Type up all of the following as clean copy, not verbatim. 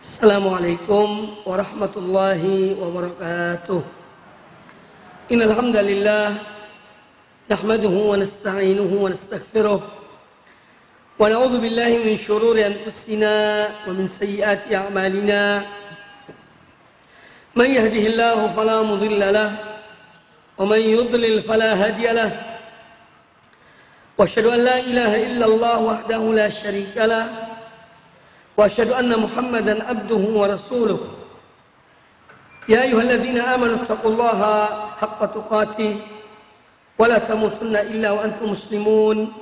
Assalamualaikum warahmatullahi wabarakatuh. Innal hamdalillah nahmaduhu wa nasta'inuhu wa nastaghfiruh wa na'udzu billahi min shururi anfusina wa min sayyiati a'malina. Man yahdihillahu fala mudilla lahu wa man yudlil fala hadiya lahu. Wa asyhadu an la ilaha illallah wahdahu la syarika lahu wa asyhadu anna Muhammadan abduhu wa rasuluh. Ya ayyuhalladzina amanu taqullaha haqqa tuqatih wa la tamutunna illa wa antum muslimun.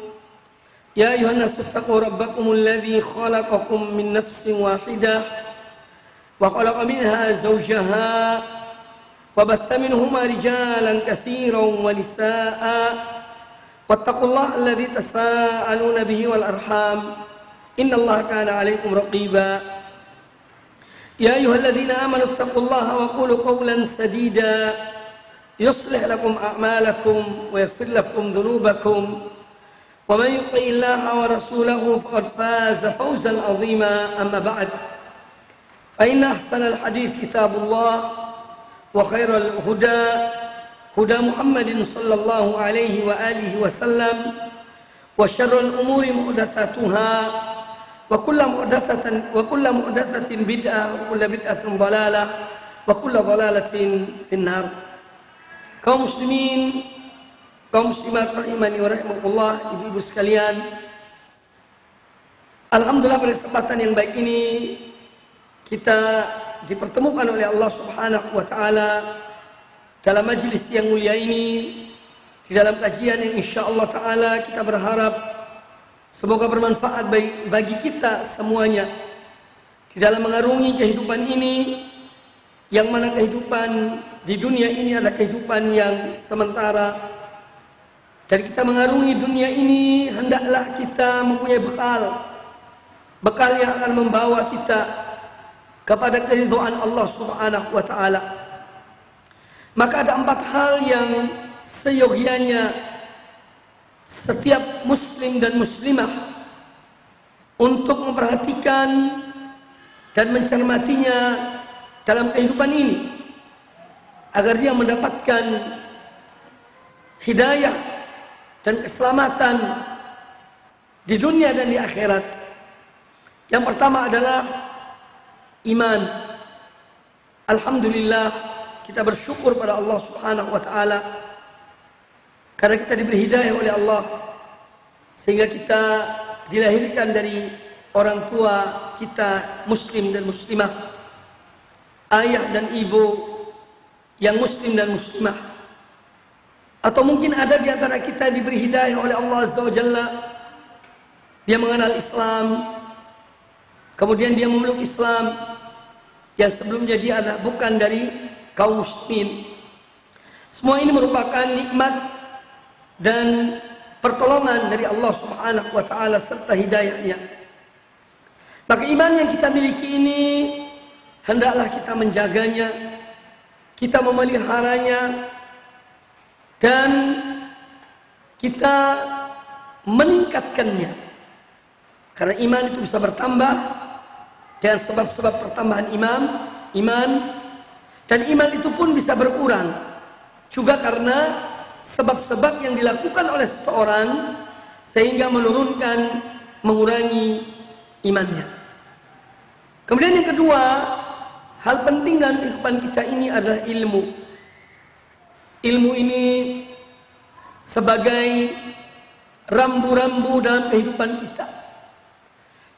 Ya ayyuhan nasu taqu rabbakumul ladzi khalaqakum min nafsin wahidah wa khalaqa minha zawjaha wa batha minhuma rijalan katsiran wa nisaa'a wattaqullaha alladzi tasaaluna bihi wal arham innallaha kana 'alaikum raqiba. Ya ayyuhalladzina amanu taqullaha wa qulu qawlan sadida yuslih lakum a'malakum wa yaghfir lakum dhunubakum wa man yuti'illaha wa rasulahu faqad faza fawzan 'azima. Amma ba'd, fa inna ahsanal hadits kitabullah wa khairal huda Muhammadin sallallahu alaihi wa alihi wasallam wa syarrul umuri muhdatsatuha wa kullu muhdatsatin bid'ah wa kullu bid'atin dhalalah wa kullu dhalalatin finnar. Kaum muslimin, kaum muslimat rahimani wa rahimakumullah, ibu-ibu sekalian, alhamdulillah pada kesempatan yang baik ini kita dipertemukan oleh Allah Subhanahu wa taala dalam majelis yang mulia ini, di dalam kajian yang insyaallah taala kita berharap semoga bermanfaat bagi kita semuanya di dalam mengarungi kehidupan ini, yang mana kehidupan di dunia ini adalah kehidupan yang sementara, dan kita mengarungi dunia ini hendaklah kita mempunyai bekal yang akan membawa kita kepada keridhaan Allah Subhanahu wa taala. Maka ada 4 hal yang seyogianya setiap muslim dan muslimah untuk memperhatikan dan mencermatinya dalam kehidupan ini, agar dia mendapatkan hidayah dan keselamatan di dunia dan di akhirat. Yang pertama adalah iman. Alhamdulillah, kita bersyukur pada Allah Subhanahu wa taala karena kita diberi hidayah oleh Allah sehingga kita dilahirkan dari orang tua kita muslim dan muslimah, ayah dan ibu yang muslim dan muslimah. Atau mungkin ada di antara kita diberi hidayah oleh Allah Azza wa Jalla, dia mengenal Islam, kemudian dia memeluk Islam yang sebelumnya dia adalah bukan dari kaum muslimin. Semua ini merupakan nikmat dan pertolongan dari Allah Subhanahu wa taala serta hidayahnya. Maka iman yang kita miliki ini hendaklah kita menjaganya, kita memeliharanya, dan kita meningkatkannya. Karena iman itu bisa bertambah dengan sebab-sebab pertambahan iman, dan iman itu pun bisa berkurang juga karena sebab-sebab yang dilakukan oleh seseorang sehingga mengurangi imannya. Kemudian yang kedua, hal penting dalam kehidupan kita ini adalah ilmu. Ilmu ini sebagai rambu-rambu dalam kehidupan kita.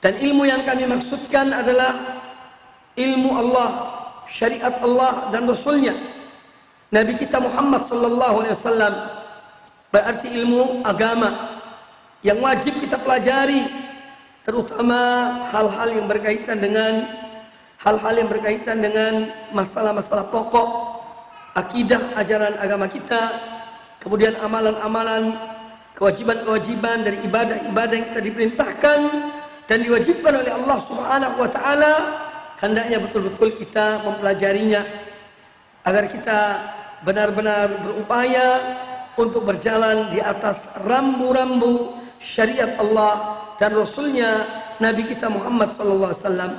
Dan ilmu yang kami maksudkan adalah ilmu Allah, syariat Allah dan Rasulnya, Nabi kita Muhammad sallallahu alaihi wasallam. Berarti ilmu agama yang wajib kita pelajari, terutama hal-hal yang berkaitan dengan masalah-masalah pokok akidah ajaran agama kita, kemudian amalan-amalan, kewajiban-kewajiban dari ibadah-ibadah yang kita diperintahkan dan diwajibkan oleh Allah Subhanahu wa taala, hendaknya betul-betul kita mempelajarinya agar kita benar-benar berupaya untuk berjalan di atas rambu-rambu syariat Allah dan Rasulnya Nabi kita Muhammad sallallahu alaihi wasallam.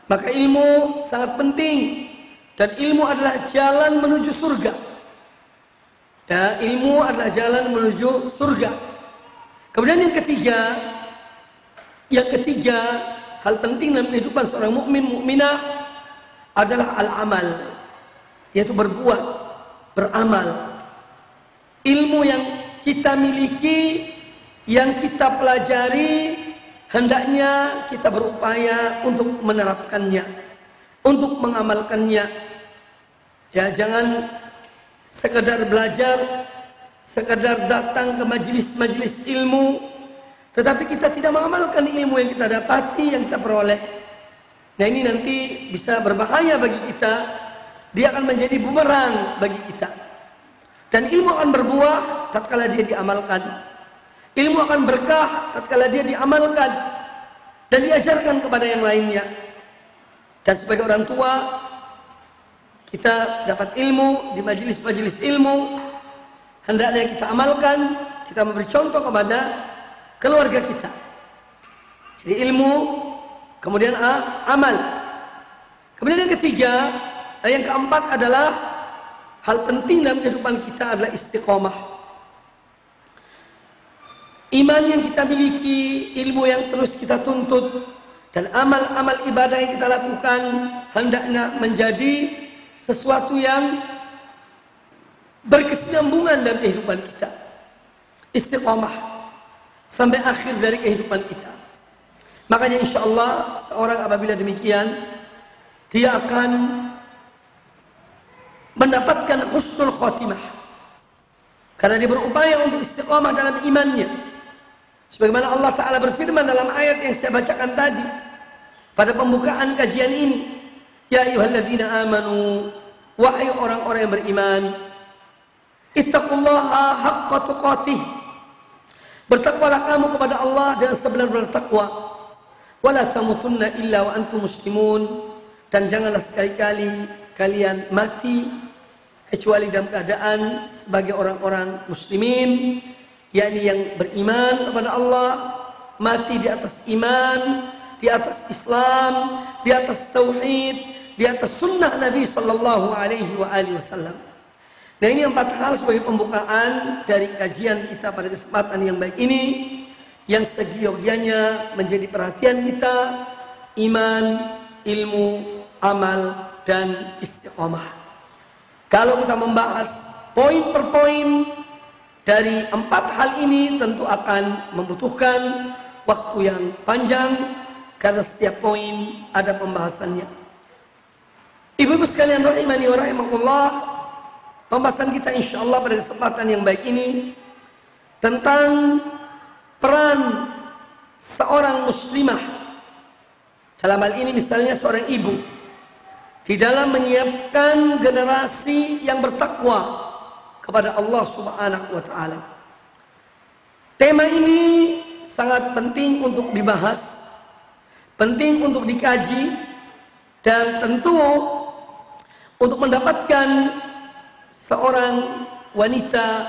Maka ilmu sangat penting, dan ilmu adalah jalan menuju surga. Ya, ilmu adalah jalan menuju surga. Kemudian yang ketiga, hal penting dalam kehidupan seorang mukmin mukminah adalah al-amal, yaitu berbuat, beramal. Ilmu yang kita miliki, yang kita pelajari, hendaknya kita berupaya untuk menerapkannya, untuk mengamalkannya. Ya, jangan sekedar belajar, sekedar datang ke majelis-majelis ilmu, tetapi kita tidak mengamalkan ilmu yang kita dapati, yang kita peroleh. Nah, ini nanti bisa berbahaya bagi kita. Dia akan menjadi bumerang bagi kita. Dan ilmu akan berbuah tatkala dia diamalkan. Ilmu akan berkah tatkala dia diamalkan dan diajarkan kepada yang lainnya. Dan sebagai orang tua, kita dapat ilmu di majelis-majelis ilmu, hendaknya kita amalkan, kita memberi contoh kepada keluarga kita. Jadi ilmu, kemudian amal. Kemudian yang keempat adalah hal penting dalam kehidupan kita adalah istiqomah. Iman yang kita miliki, ilmu yang terus kita tuntut, dan amal-amal ibadah yang kita lakukan hendaknya menjadi sesuatu yang berkesinambungan dalam kehidupan kita. Istiqomah sampai akhir dari kehidupan kita. Makanya insya Allah seorang apabila demikian, dia akan mendapatkan husnul khotimah, karena dia berupaya untuk istiqomah dalam imannya. Sebagaimana Allah Ta'ala berfirman dalam ayat yang saya bacakan tadi pada pembukaan kajian ini, ya ayyuhalladzina amanu, wahai orang-orang yang beriman, ittaqullaha haqqa tuqatih, bertakwalah kamu kepada Allah dengan sebenar-benar takwa, wala tamutunna illa wa antum muslimun, dan janganlah sekali-kali kalian mati kecuali dalam keadaan sebagai orang-orang muslimin, yakni yang beriman kepada Allah, mati di atas iman, di atas Islam, di atas tauhid, di atas sunnah Nabi sallallahu alaihi wasallam. Nah, ini 4 hal sebagai pembukaan dari kajian kita pada kesempatan yang baik ini, yang segiyogianya menjadi perhatian kita: iman, ilmu, amal, dan istiqomah. Kalau kita membahas poin per poin dari 4 hal ini, tentu akan membutuhkan waktu yang panjang, karena setiap poin ada pembahasannya. Ibu-ibu sekalian rahimani wa rahimakumullah, pembahasan kita insyaallah pada kesempatan yang baik ini tentang peran seorang muslimah, dalam hal ini misalnya seorang ibu, di dalam menyiapkan generasi yang bertakwa kepada Allah Subhanahu wa Ta'ala. Tema ini sangat penting untuk dibahas, penting untuk dikaji, dan tentu untuk mendapatkan seorang wanita,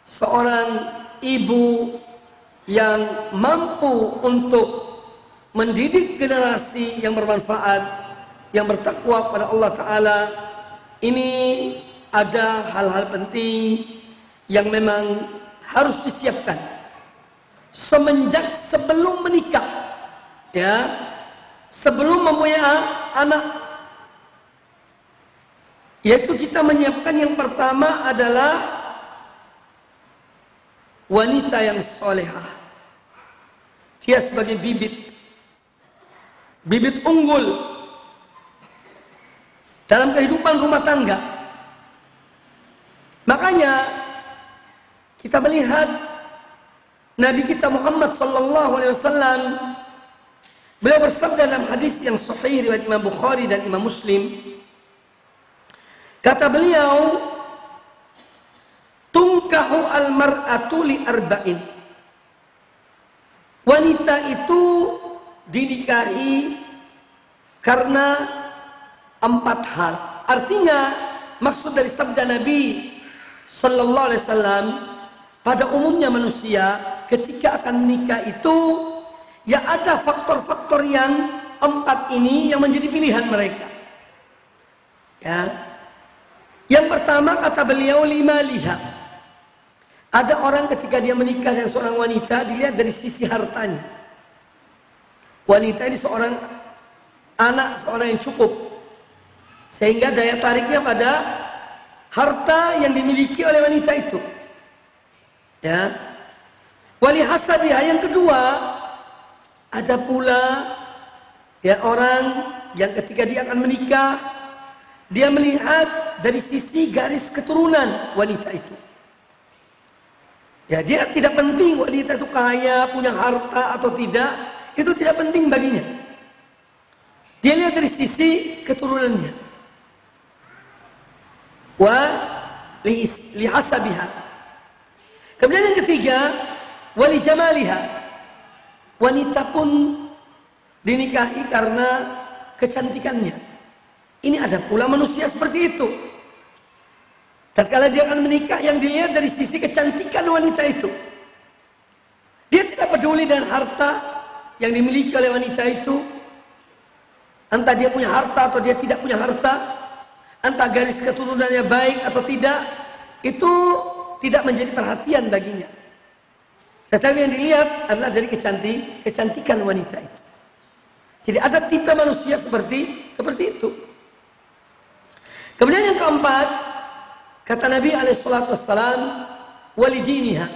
seorang ibu yang mampu untuk mendidik generasi yang bermanfaat, yang bertakwa kepada Allah Ta'ala. Ini ada hal-hal penting yang memang harus disiapkan semenjak sebelum menikah, ya, sebelum mempunyai anak. Yaitu kita menyiapkan yang pertama adalah wanita yang solehah. Dia sebagai bibit unggul dalam kehidupan rumah tangga. Makanya kita melihat Nabi kita Muhammad sallallahu alaihi wasallam, beliau bersabda dalam hadis yang sahih riwayat Imam Bukhari dan Imam Muslim. Kata beliau, "Tunkahu al-mar'atu li arba'in." Wanita itu dinikahi karena 4 hal. Artinya maksud dari sabda Nabi sallallahu alaihi wasallam, pada umumnya manusia ketika akan menikah itu ya ada faktor-faktor yang empat ini yang menjadi pilihan mereka. Ya. Yang pertama kata beliau lima liha. Ada orang ketika dia menikah dengan seorang wanita dilihat dari sisi hartanya. Wanita ini seorang anak, seorang yang cukup, sehingga daya tariknya pada harta yang dimiliki oleh wanita itu. Ya. Wali hasabiha, yang kedua, ada pula ya orang yang ketika dia akan menikah, dia melihat dari sisi garis keturunan wanita itu. Ya, dia tidak penting wanita itu kaya, punya harta atau tidak, itu tidak penting baginya. Dia lihat dari sisi keturunannya. Wa lihasabiha. Kemudian yang ketiga, wali jamaliha. Wanita pun dinikahi karena kecantikannya. Ini ada pula manusia seperti itu. Tatkala dia akan menikah, yang dilihat dari sisi kecantikan wanita itu. Dia tidak peduli dengan harta yang dimiliki oleh wanita itu. Entah dia punya harta atau dia tidak punya harta, entah garis keturunannya baik atau tidak, itu tidak menjadi perhatian baginya. Tetapi yang dilihat adalah dari kecantikan wanita itu. Jadi ada tipe manusia seperti itu. Kemudian yang keempat, kata Nabi SAW, walidiniha.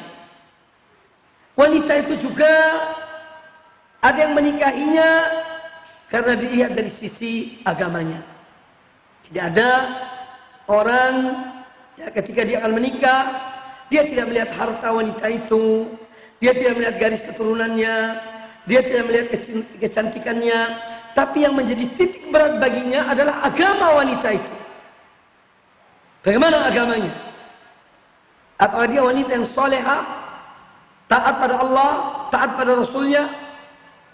Wanita itu juga ada yang menikahinya karena dilihat dari sisi agamanya. Jadi ada orang ya, ketika dia akan menikah, dia tidak melihat harta wanita itu, dia tidak melihat garis keturunannya, dia tidak melihat kecantikannya, tapi yang menjadi titik berat baginya adalah agama wanita itu. Bagaimana agamanya? Apakah dia wanita yang solehah, taat pada Allah, taat pada Rasulnya,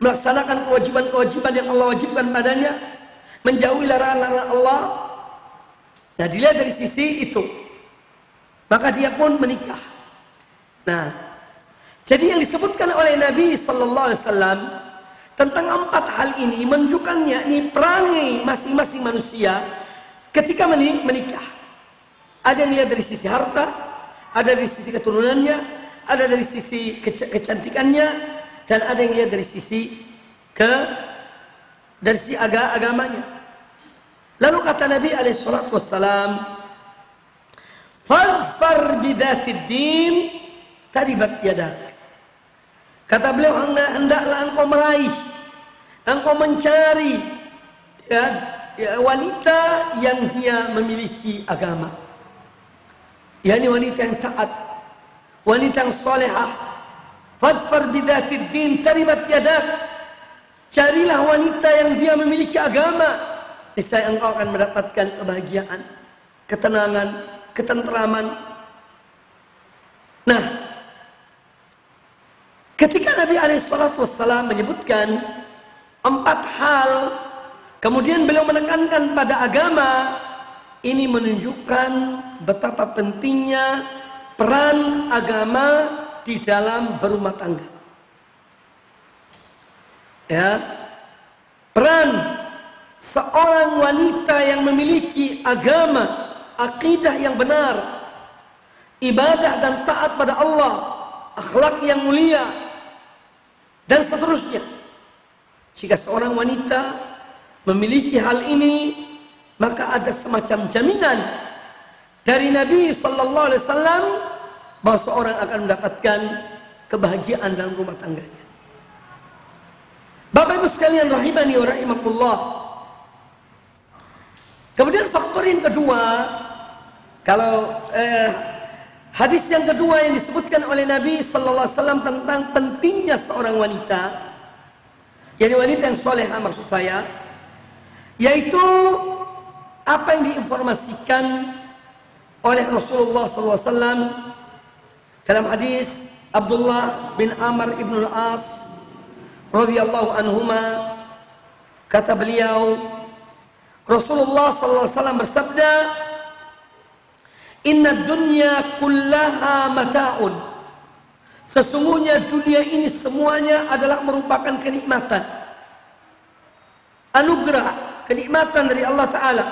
melaksanakan kewajiban-kewajiban yang Allah wajibkan padanya, menjauhi larangan-larangan Allah. Nah, dilihat dari sisi itu, maka dia pun menikah. Nah, jadi yang disebutkan oleh Nabi Sallallahu Alaihi Wasallam tentang empat hal ini menunjukkannya ini perangai masing-masing manusia ketika menikah. Ada yang lihat dari sisi harta, ada dari sisi keturunannya, ada dari sisi kecantikannya, dan ada yang lihat dari sisi agamanya. Lalu kata Nabi SAW, "Fadfar bidzatid din, taribat yadak." Kata beliau, hendaklah engkau meraih, engkau mencari ya, wanita yang dia memiliki agama. Yani wanita yang taat, wanita yang solehah. Fadfar bidzatid din, taribat yadak. Carilah wanita yang dia memiliki agama. Niscaya engkau akan mendapatkan kebahagiaan, ketenangan, ketentraman. Nah, ketika Nabi SAW menyebutkan empat hal, kemudian beliau menekankan pada agama, ini menunjukkan betapa pentingnya peran agama di dalam berumah tangga. Ya, peran seorang wanita yang memiliki agama, akidah yang benar, ibadah dan taat pada Allah, akhlak yang mulia, dan seterusnya. Jika seorang wanita memiliki hal ini, maka ada semacam jaminan dari Nabi Sallallahu Alaihi Wasallam bahwa seorang akan mendapatkan kebahagiaan dalam rumah tangganya. Bapak Ibu sekalian rahimani wa rahimakumullah. Kemudian faktor yang kedua, kalau hadis yang kedua yang disebutkan oleh Nabi Sallallahu Alaihi Wasallam tentang pentingnya seorang wanita, yakni wanita yang solehah maksud saya, yaitu apa yang diinformasikan oleh Rasulullah SAW dalam hadis Abdullah bin Amr ibn al-As radhiyallahu anhuma, kata beliau, Rasulullah SAW bersabda, "Inna dunya kullaha mata'un." Sesungguhnya dunia ini semuanya adalah merupakan kenikmatan. anugerah, kenikmatan dari Allah Ta'ala.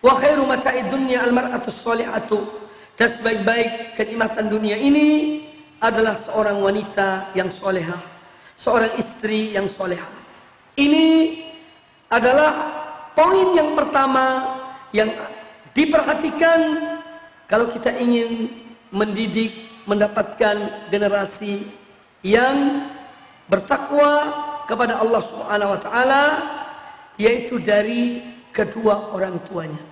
Wa khairu mata'id dunya al-mar'atus sholihatu, dan sebaik-baik kenikmatan dunia ini adalah seorang wanita yang solehah, seorang istri yang solehah. Ini adalah poin yang pertama yang diperhatikan kalau kita ingin mendidik, mendapatkan generasi yang bertakwa kepada Allah Subhanahu wa taala, yaitu dari kedua orang tuanya.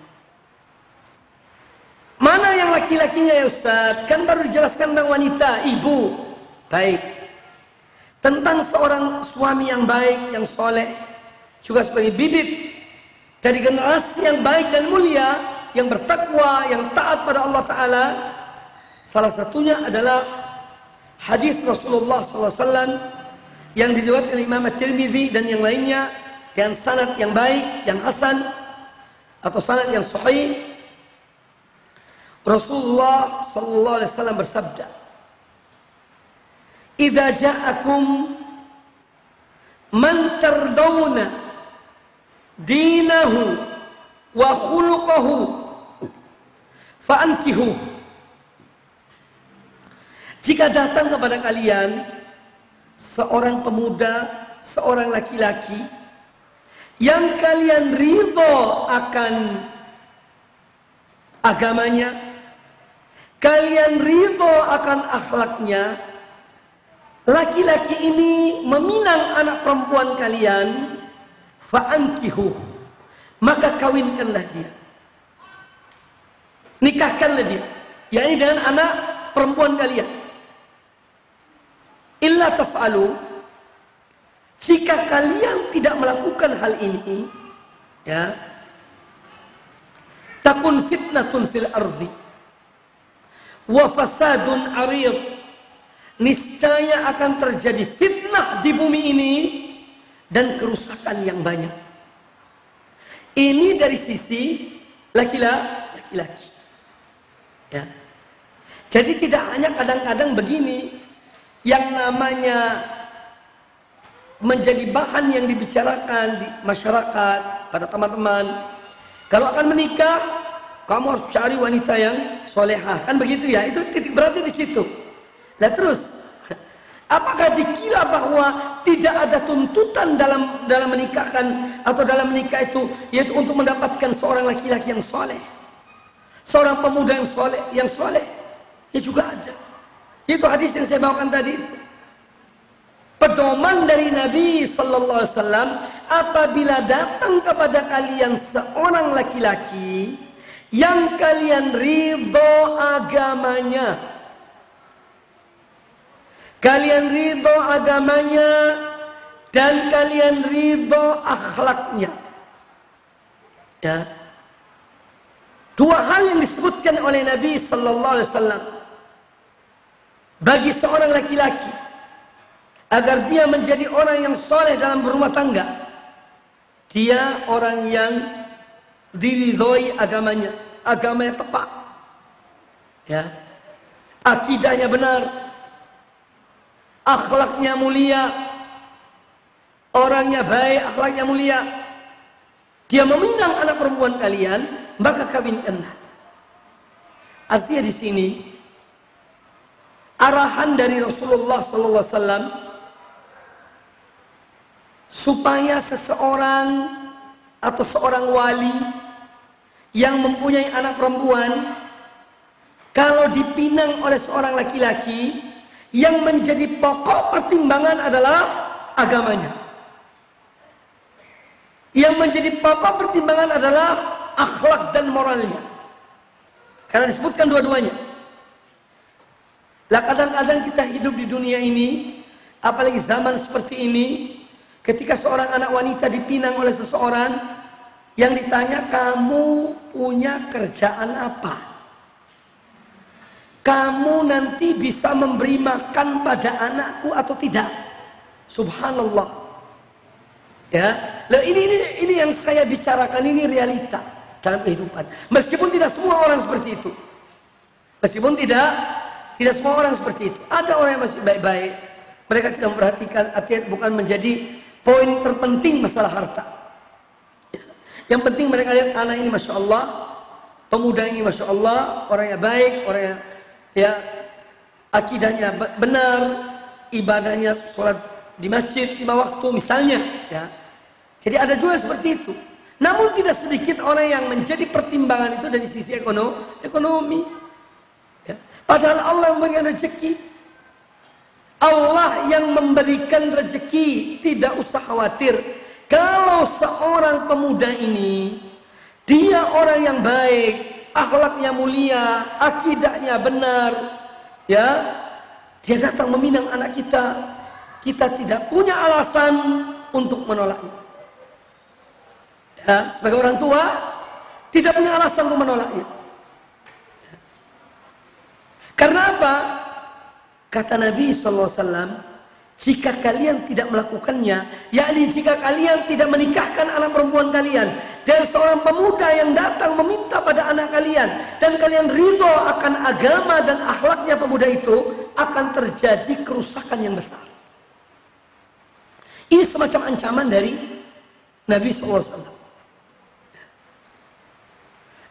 Mana yang laki-lakinya ya Ustaz? Kan baru dijelaskan tentang wanita, ibu. Baik. Tentang seorang suami yang baik, yang soleh, juga sebagai bibit dari generasi yang baik dan mulia, yang bertakwa, yang taat pada Allah Ta'ala. Salah satunya adalah hadis Rasulullah SAW yang diriwayatkan oleh Imam At-Tirmidzi dan yang lainnya dengan sanad yang baik, yang hasan atau sanad yang sahih. Rasulullah sallallahu alaihi wasallam bersabda, "Idza ja'akum man tardawna dinahu wa khuluquhu fa'ankihu." Jika datang kepada kalian seorang pemuda, seorang laki-laki yang kalian ridho akan agamanya, kalian ridho akan akhlaknya, laki-laki ini meminang anak perempuan kalian, fa'ankihu, maka kawinkanlah dia, nikahkanlah dia, yakni dengan anak perempuan kalian. Illa taf'alu, jika kalian tidak melakukan hal ini, ya, takun fitnatun fil ardi wa fasadun arid, niscaya akan terjadi fitnah di bumi ini dan kerusakan yang banyak. Ini dari sisi laki-laki, ya. Jadi tidak hanya kadang-kadang begini yang namanya menjadi bahan yang dibicarakan di masyarakat pada teman-teman. Kalau akan menikah, kamu harus cari wanita yang solehah, kan begitu ya? Itu titik beratnya di situ. Lah terus, apakah dikira bahwa tidak ada tuntutan dalam menikahkan atau dalam menikah itu, yaitu untuk mendapatkan seorang laki-laki yang soleh, seorang pemuda yang soleh? Ya juga ada. Itu hadis yang saya bawakan tadi itu. Pedoman dari Nabi sallallahu alaihi wasallam, apabila datang kepada kalian seorang laki-laki yang kalian ridho agamanya, dan kalian ridho akhlaknya, ya. Dua hal yang disebutkan oleh Nabi sallallahu alaihi wasallam bagi seorang laki-laki agar dia menjadi orang yang soleh dalam berumah tangga. Dia orang yang diridhoi agamanya, agamanya tepat, ya, akidahnya benar, akhlaknya mulia, orangnya baik, akhlaknya mulia. Dia meminang anak perempuan kalian, maka kawinkanlah. Artinya di sini arahan dari Rasulullah SAW supaya seseorang atau seorang wali yang mempunyai anak perempuan, kalau dipinang oleh seorang laki-laki, yang menjadi pokok pertimbangan adalah agamanya, yang menjadi pokok pertimbangan adalah akhlak dan moralnya, karena disebutkan dua-duanya. Lah kadang-kadang kita hidup di dunia ini, apalagi zaman seperti ini, ketika seorang anak wanita dipinang oleh seseorang, yang ditanya, kamu punya kerjaan apa? Kamu nanti bisa memberi makan pada anakku atau tidak? Subhanallah. Ya, lah ini yang saya bicarakan, ini realita dalam kehidupan. Meskipun tidak semua orang seperti itu. Meskipun tidak semua orang seperti itu. Ada orang yang masih baik-baik. Mereka tidak memperhatikan, artinya bukan menjadi poin terpenting masalah harta. Yang penting mereka lihat anak ini Masya Allah, pemuda ini Masya Allah, orangnya baik, orangnya ya akidahnya benar, ibadahnya sholat di masjid 5 waktu misalnya ya. Jadi ada juga seperti itu. Namun tidak sedikit orang yang menjadi pertimbangan itu dari sisi ekonomi ya. Padahal Allah yang memberikan rezeki, Allah yang memberikan rezeki, tidak usah khawatir. Kalau seorang pemuda ini dia orang yang baik, akhlaknya mulia, akidahnya benar ya, dia datang meminang anak kita, kita tidak punya alasan untuk menolaknya ya. Sebagai orang tua tidak punya alasan untuk menolaknya. Karena apa? Kata Nabi SAW, jika kalian tidak melakukannya, yakni jika kalian tidak menikahkan anak perempuan kalian, dan seorang pemuda yang datang meminta pada anak kalian, dan kalian ridho akan agama dan akhlaknya pemuda itu, akan terjadi kerusakan yang besar. Ini semacam ancaman dari Nabi SAW.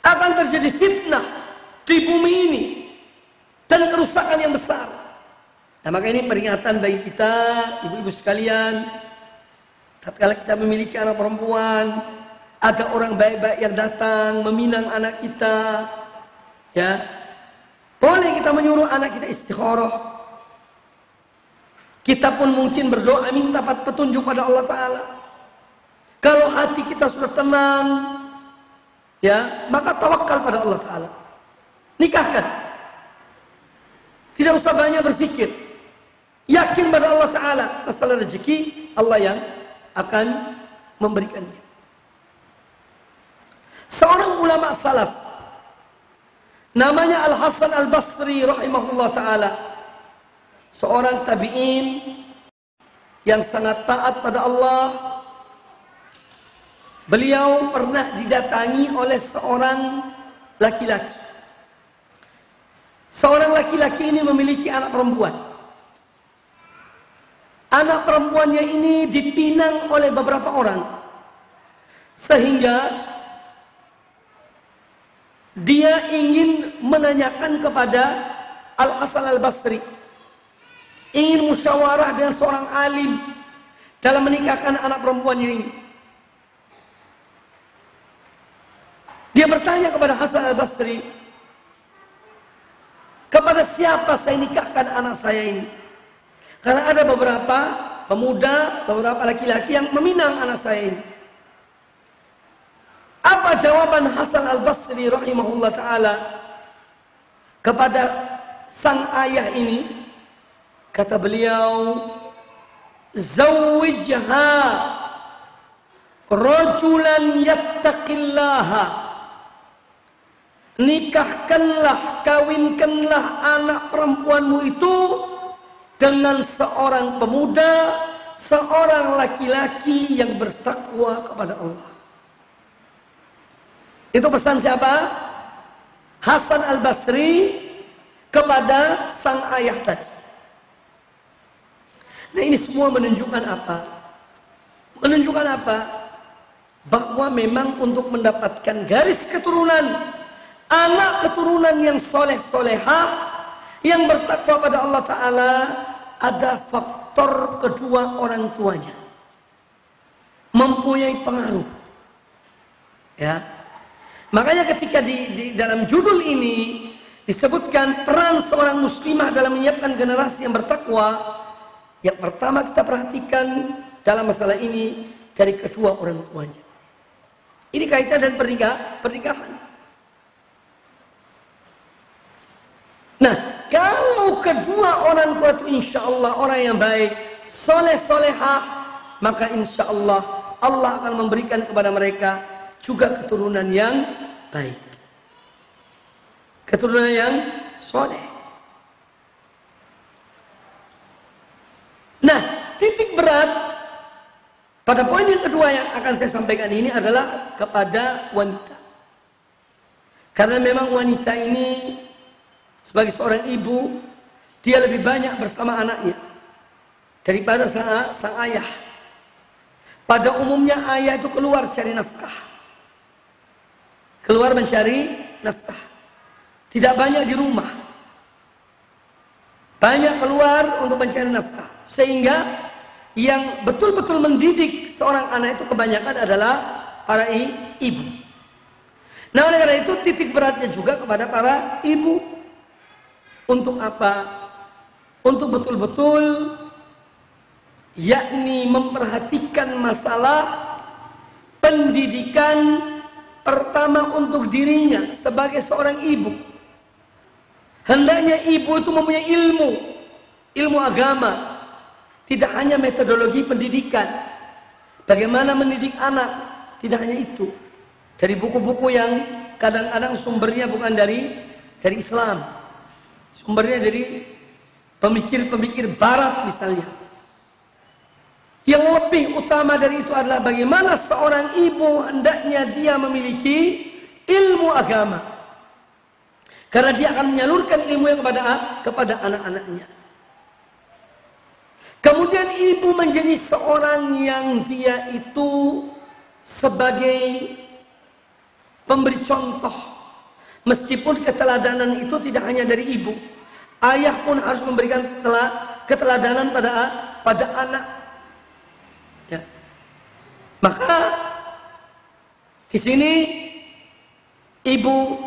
Akan terjadi fitnah di bumi ini dan kerusakan yang besar. Nah, maka ini peringatan bagi kita, ibu-ibu sekalian. Tatkala kita memiliki anak perempuan, ada orang baik-baik yang datang meminang anak kita, ya, boleh kita menyuruh anak kita istikharah. Kita pun mungkin berdoa minta petunjuk pada Allah Ta'ala. Kalau hati kita sudah tenang, ya, maka tawakal pada Allah Ta'ala. Nikahkan. Tidak usah banyak berpikir. Yakin pada Allah Ta'ala. Masalah rezeki, Allah yang akan memberikannya. Seorang ulama salaf, namanya Al-Hasan Al-Basri rahimahullah ta'ala, seorang tabi'in yang sangat taat pada Allah. Beliau pernah didatangi oleh seorang laki-laki. Seorang laki-laki ini memiliki anak perempuan. Anak perempuannya ini dipinang oleh beberapa orang, sehingga dia ingin menanyakan kepada Al-Hasan Al-Basri, ingin musyawarah dengan seorang alim dalam menikahkan anak perempuannya ini. Dia bertanya kepada Hasan Al-Basri, kepada siapa saya nikahkan anak saya ini? Karena ada beberapa pemuda, beberapa laki-laki yang meminang anak saya ini. Apa jawaban Hasan Al-Basri rahimahullah ta'ala kepada sang ayah ini? Kata beliau, zawwijha rajulan yattaqillaha. Nikahkanlah, kawinkanlah anak perempuanmu itu dengan seorang pemuda, seorang laki-laki yang bertakwa kepada Allah. Itu pesan siapa? Hasan Al-Basri kepada sang ayah tadi. Nah, ini semua menunjukkan apa? Menunjukkan apa? Bahwa memang untuk mendapatkan garis keturunan, anak keturunan yang soleh-solehah, yang bertakwa pada Allah Ta'ala, ada faktor kedua orang tuanya mempunyai pengaruh ya. Makanya ketika di dalam judul ini disebutkan peran seorang muslimah dalam menyiapkan generasi yang bertakwa, yang pertama kita perhatikan dalam masalah ini dari kedua orang tuanya. Ini kaitan dengan pernikahan. Nah, kalau kedua orang tua itu insya Allah orang yang baik, soleh-solehah, maka insya Allah Allah akan memberikan kepada mereka juga keturunan yang baik, keturunan yang soleh. Nah, titik berat pada poin yang kedua yang akan saya sampaikan ini adalah kepada wanita. Karena memang wanita ini sebagai seorang ibu, dia lebih banyak bersama anaknya daripada sang ayah. Pada umumnya ayah itu keluar cari nafkah. Keluar mencari nafkah. Tidak banyak di rumah. Banyak keluar untuk mencari nafkah. Sehingga yang betul-betul mendidik seorang anak itu kebanyakan adalah para ibu. Nah, oleh karena itu titik beratnya juga kepada para ibu. Untuk apa? Untuk betul-betul yakni memperhatikan masalah pendidikan pertama untuk dirinya sebagai seorang ibu. Hendaknya ibu itu mempunyai ilmu agama, tidak hanya metodologi pendidikan. Bagaimana mendidik anak, tidak hanya itu. Dari buku-buku yang kadang-kadang sumbernya bukan dari Islam, sumbernya dari pemikir-pemikir Barat misalnya. Yang lebih utama dari itu adalah bagaimana seorang ibu hendaknya dia memiliki ilmu agama. Karena dia akan menyalurkan ilmu yang kepada anak-anaknya. Kemudian ibu menjadi seorang yang dia itu sebagai pemberi contoh. Meskipun keteladanan itu tidak hanya dari ibu. Ayah pun harus memberikan keteladanan pada anak. Ya. Maka di sini ibu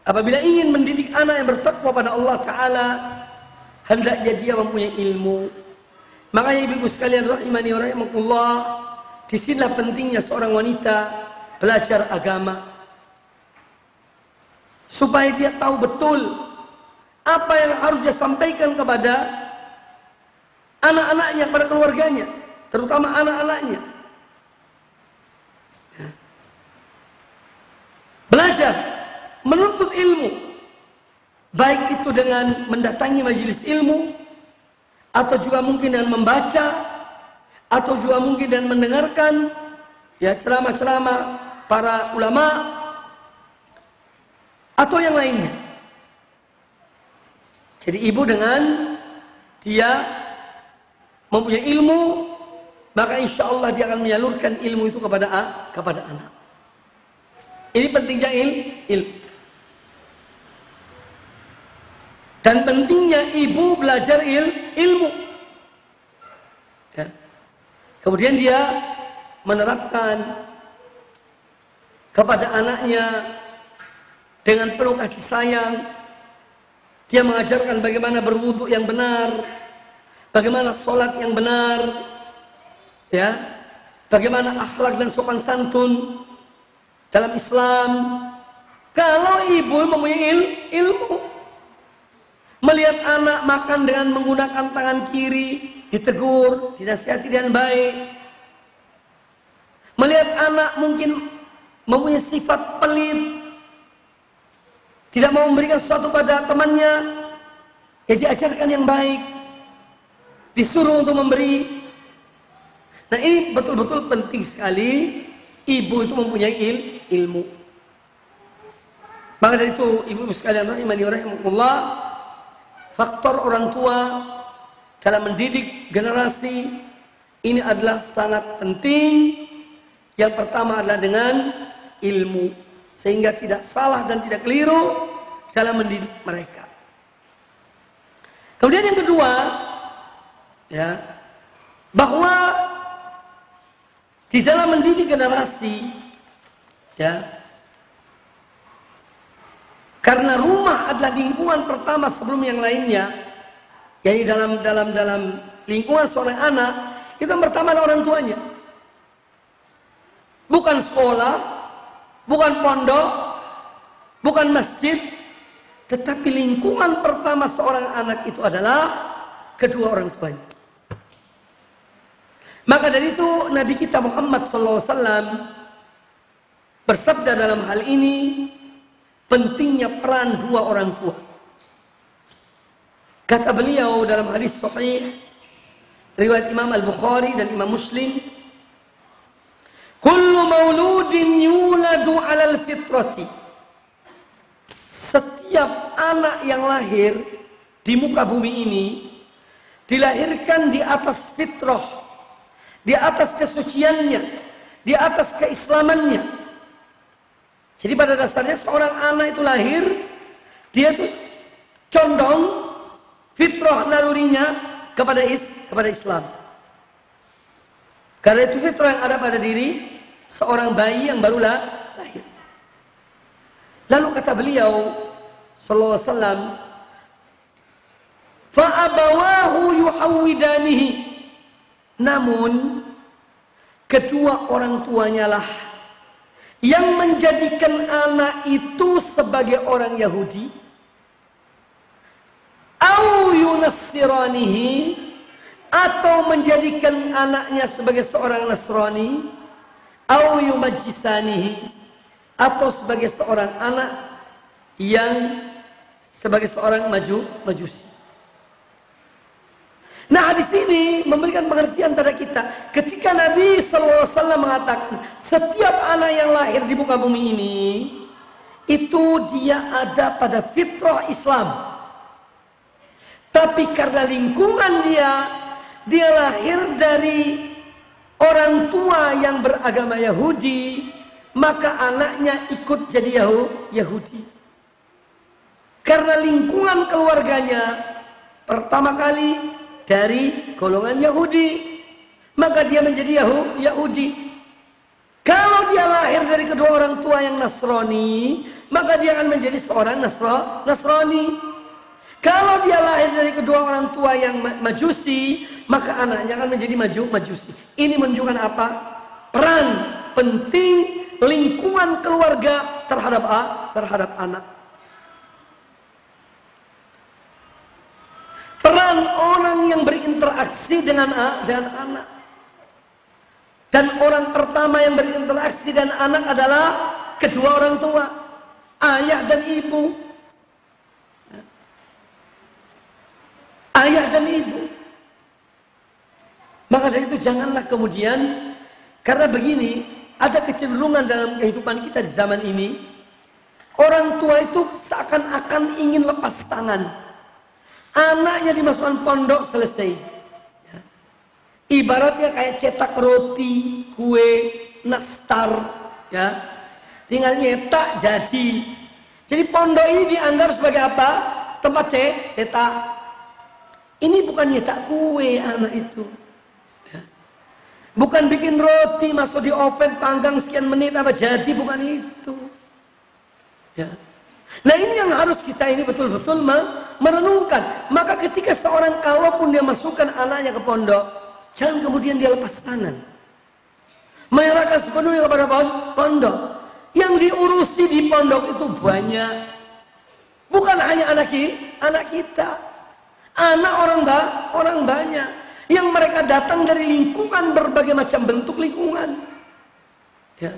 apabila ingin mendidik anak yang bertakwa pada Allah Ta'ala, hendaknya dia mempunyai ilmu. Makanya ibu-ibu sekalian rahimani wa rahimakumullah, disinilah pentingnya seorang wanita belajar agama, supaya dia tahu betul apa yang harus dia sampaikan kepada anak-anaknya, kepada keluarganya, terutama anak-anaknya. Belajar, menuntut ilmu, baik itu dengan mendatangi majelis ilmu, atau juga mungkin dengan membaca, atau juga mungkin dengan mendengarkan ya ceramah-ceramah para ulama, atau yang lainnya. Jadi ibu dengan dia mempunyai ilmu, maka insya Allah dia akan menyalurkan ilmu itu kepada anak. Ini pentingnya ilmu. Dan pentingnya ibu belajar ilmu. Ya. Kemudian dia menerapkan kepada anaknya dengan penuh kasih sayang. Dia mengajarkan bagaimana berwudu yang benar, bagaimana sholat yang benar, ya, bagaimana akhlak dan sopan santun dalam Islam. Kalau ibu mempunyai ilmu, melihat anak makan dengan menggunakan tangan kiri, ditegur, dinasihati dengan baik. Melihat anak mungkin mempunyai sifat pelit, tidak mau memberikan sesuatu pada temannya, ya diajarkan yang baik, disuruh untuk memberi. Nah, ini betul-betul penting sekali ibu itu mempunyai ilmu. Maka dari itu ibu-ibu sekalian rahimani wa rahimakumullah, faktor orang tua dalam mendidik generasi ini adalah sangat penting. Yang pertama adalah dengan ilmu, sehingga tidak salah dan tidak keliru dalam mendidik mereka. Kemudian yang kedua, ya, bahwa di dalam mendidik generasi, ya, karena rumah adalah lingkungan pertama sebelum yang lainnya, yaitu dalam lingkungan seorang anak, itu yang pertama adalah orang tuanya. Bukan sekolah, bukan pondok, bukan masjid, tetapi lingkungan pertama seorang anak itu adalah kedua orang tuanya. Maka dari itu Nabi kita Muhammad SAW bersabda dalam hal ini, pentingnya peran dua orang tua. Kata beliau dalam hadis sahih riwayat Imam Al-Bukhari dan Imam Muslim, kullu mauludin yuladu 'alal fitrati. Setiap anak yang lahir di muka bumi ini dilahirkan di atas fitrah, di atas kesuciannya, di atas keislamannya. Jadi pada dasarnya seorang anak itu lahir, dia itu condong fitrah nalurinya kepada Islam. Karena itu fitrah yang ada pada diri seorang bayi yang baru lahir. Lalu kata beliau sallallahu alaihi wasallam, fa abawahu yuhawwidanihi, namun kedua orang tuanya lah yang menjadikan anak itu sebagai orang Yahudi, au yunassiranihi, atau menjadikan anaknya sebagai seorang Nasrani, au yumajjisanihi, atau sebagai seorang anak yang sebagai seorang majusi. Nah, hadis ini memberikan pengertian pada kita ketika Nabi sallallahu alaihi wasallam mengatakan setiap anak yang lahir di muka bumi ini itu dia ada pada fitrah Islam. Tapi karena lingkungan dia lahir dari orang tua yang beragama Yahudi, maka anaknya ikut jadi Yahudi. Karena lingkungan keluarganya pertama kali dari golongan Yahudi, maka dia menjadi Yahudi. Kalau dia lahir dari kedua orang tua yang Nasrani, maka dia akan menjadi seorang Nasrani. Kalau dia lahir dari kedua orang tua yang Majusi, maka anaknya akan menjadi Majusi. Ini menunjukkan apa? Peran penting lingkungan keluarga terhadap anak. Peran orang yang berinteraksi dengan anak. Dan orang pertama yang berinteraksi dengan anak adalah kedua orang tua, ayah dan ibu. Ayah dan ibu. Maka dari itu janganlah kemudian, karena begini, ada kecenderungan dalam kehidupan kita di zaman ini, orang tua itu seakan-akan ingin lepas tangan. Anaknya dimasukkan pondok, selesai. Ya. Ibaratnya kayak cetak roti, kue, nastar, ya. Tinggal nyetak jadi. Jadi pondok ini dianggap sebagai apa? Tempat cetak. Ini bukan nyetak kue anak itu. Ya. Bukan bikin roti masuk di oven panggang sekian menit apa jadi, bukan itu. Ya. Nah, ini yang harus kita ini betul-betul merenungkan. Maka ketika seorang, kalaupun dia masukkan anaknya ke pondok, jangan kemudian dia lepas tangan, menyerahkan sepenuhnya kepada pondok. Yang diurusi di pondok itu banyak. Bukan hanya anak kita, anak orang banyak yang mereka datang dari lingkungan, berbagai macam bentuk lingkungan, ya.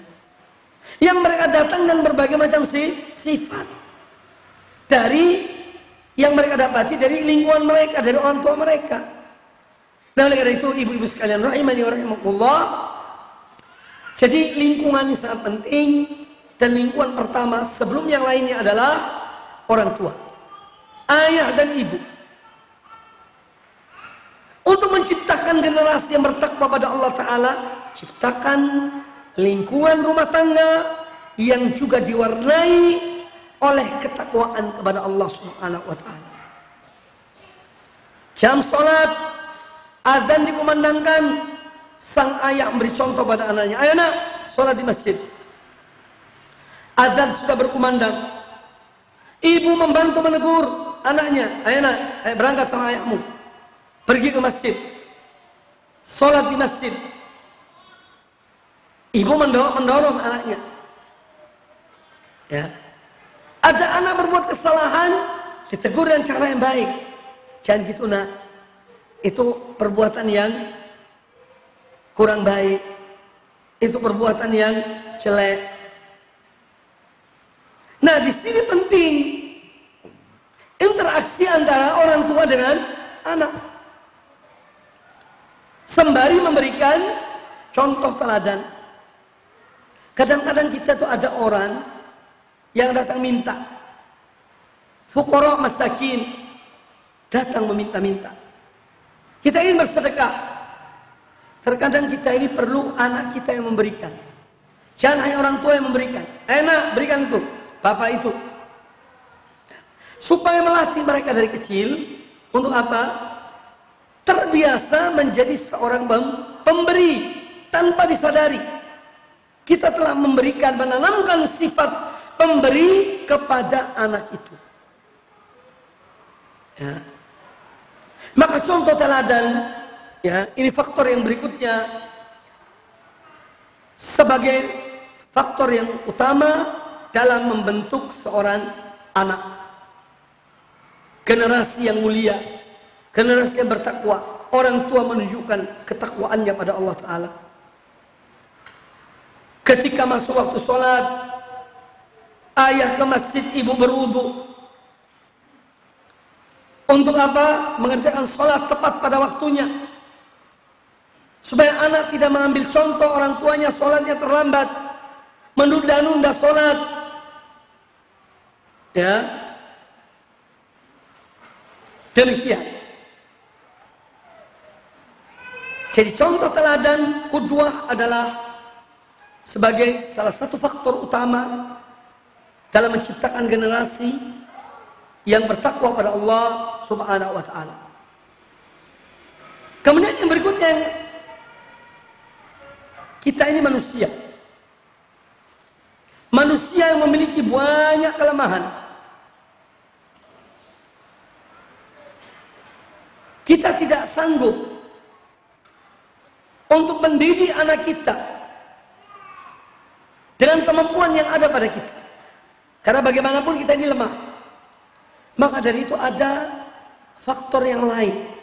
Yang mereka datang dan berbagai macam sifat dari yang mereka dapati dari lingkungan mereka, dari orang tua mereka. Nah, oleh karena itu ibu-ibu sekalian rahimani wa rahimakumullah, jadi lingkungan ini sangat penting. Dan lingkungan pertama sebelum yang lainnya adalah orang tua, ayah dan ibu. Untuk menciptakan generasi yang bertakwa pada Allah Ta'ala, ciptakan lingkungan rumah tangga yang juga diwarnai oleh ketakwaan kepada Allah Subhanahu wa Ta'ala. Jam sholat, adzan dikumandangkan, sang ayah memberi contoh pada anaknya. Ayo nak, sholat di masjid. Adzan sudah berkumandang, ibu membantu menegur anaknya. Ayo nak, ayo berangkat sama ayahmu, pergi ke masjid, sholat di masjid. Ibu mendorong anaknya. Ya. Ada anak berbuat kesalahan, ditegur dengan cara yang baik. Jangan gitu nak, itu perbuatan yang kurang baik, itu perbuatan yang jelek. Nah, di sini penting interaksi antara orang tua dengan anak, sembari memberikan contoh teladan. Kadang-kadang kita tuh ada orang yang datang minta, fuqara masakin, datang meminta-minta. Kita ingin bersedekah, Terkadang kita ini perlu anak kita yang memberikan. Jangan hanya orang tua yang memberikan. Enak, berikan itu, bapak itu. Supaya melatih mereka dari kecil. Untuk apa? Terbiasa menjadi seorang pemberi tanpa disadari. Kita telah memberikan, menanamkan sifat pemberi kepada anak itu. Ya. Maka contoh teladan, ya, ini faktor yang berikutnya sebagai faktor yang utama dalam membentuk seorang anak. Generasi yang mulia, generasi yang bertakwa. Orang tua menunjukkan ketakwaannya pada Allah Ta'ala. Ketika masuk waktu sholat, ayah ke masjid, ibu berwudu. Untuk apa? Mengerjakan sholat tepat pada waktunya. Supaya anak tidak mengambil contoh orang tuanya sholatnya terlambat, menunda-nunda sholat. Ya, demikian. Jadi contoh teladan qudwah adalah sebagai salah satu faktor utama dalam menciptakan generasi yang bertakwa pada Allah Subhanahu wa Ta'ala. Kemudian yang berikutnya, kita ini manusia. Manusia yang memiliki banyak kelemahan. Kita tidak sanggup untuk mendidik anak kita dengan kemampuan yang ada pada kita. Karena bagaimanapun kita ini lemah. Maka dari itu ada faktor yang lain.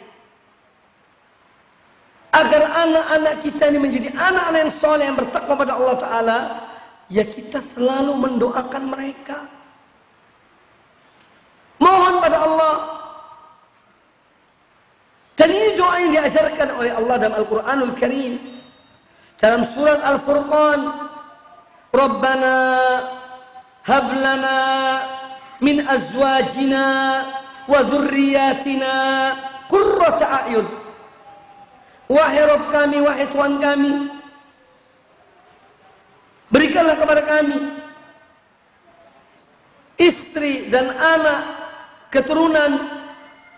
Agar anak-anak kita ini menjadi anak-anak yang soleh, yang bertakwa pada Allah Ta'ala, ya kita selalu mendoakan mereka. Mohon pada Allah. Dan ini doa yang diajarkan oleh Allah dalam Al-Quranul Karim. Dalam surat Al-Furqan, Rabbana hablana min azwajina wa dhurriyatina qurrata a'yun. Wahai Rabb kami, wahai Tuhan kami, berikanlah kepada kami istri dan anak keturunan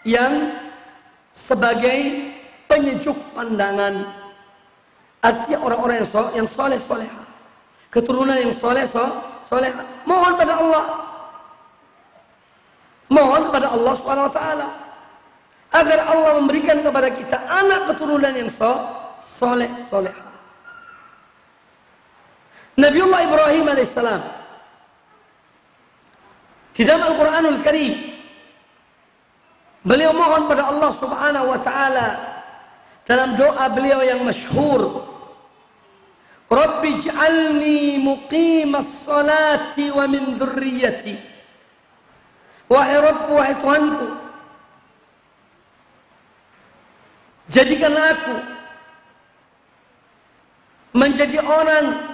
yang sebagai penyejuk pandangan. Artinya orang-orang yang soleh soleha, keturunan yang soleh soleha. Mohon pada Allah, mohon pada Allah Subhanahu wa Ta'ala agar Allah memberikan kepada kita anak keturunan yang soleh soleha. Nabiullah Ibrahim alaihissalam di dalam Al-Quranul Karim, beliau mohon pada Allah Subhanahu wa Ta'ala dalam doa beliau yang masyhur, Rabbi ij'alni muqimas salati wa min dzurriyyati. Wahai Rabb, wahai Tuhanku, jadikanlah aku menjadi orang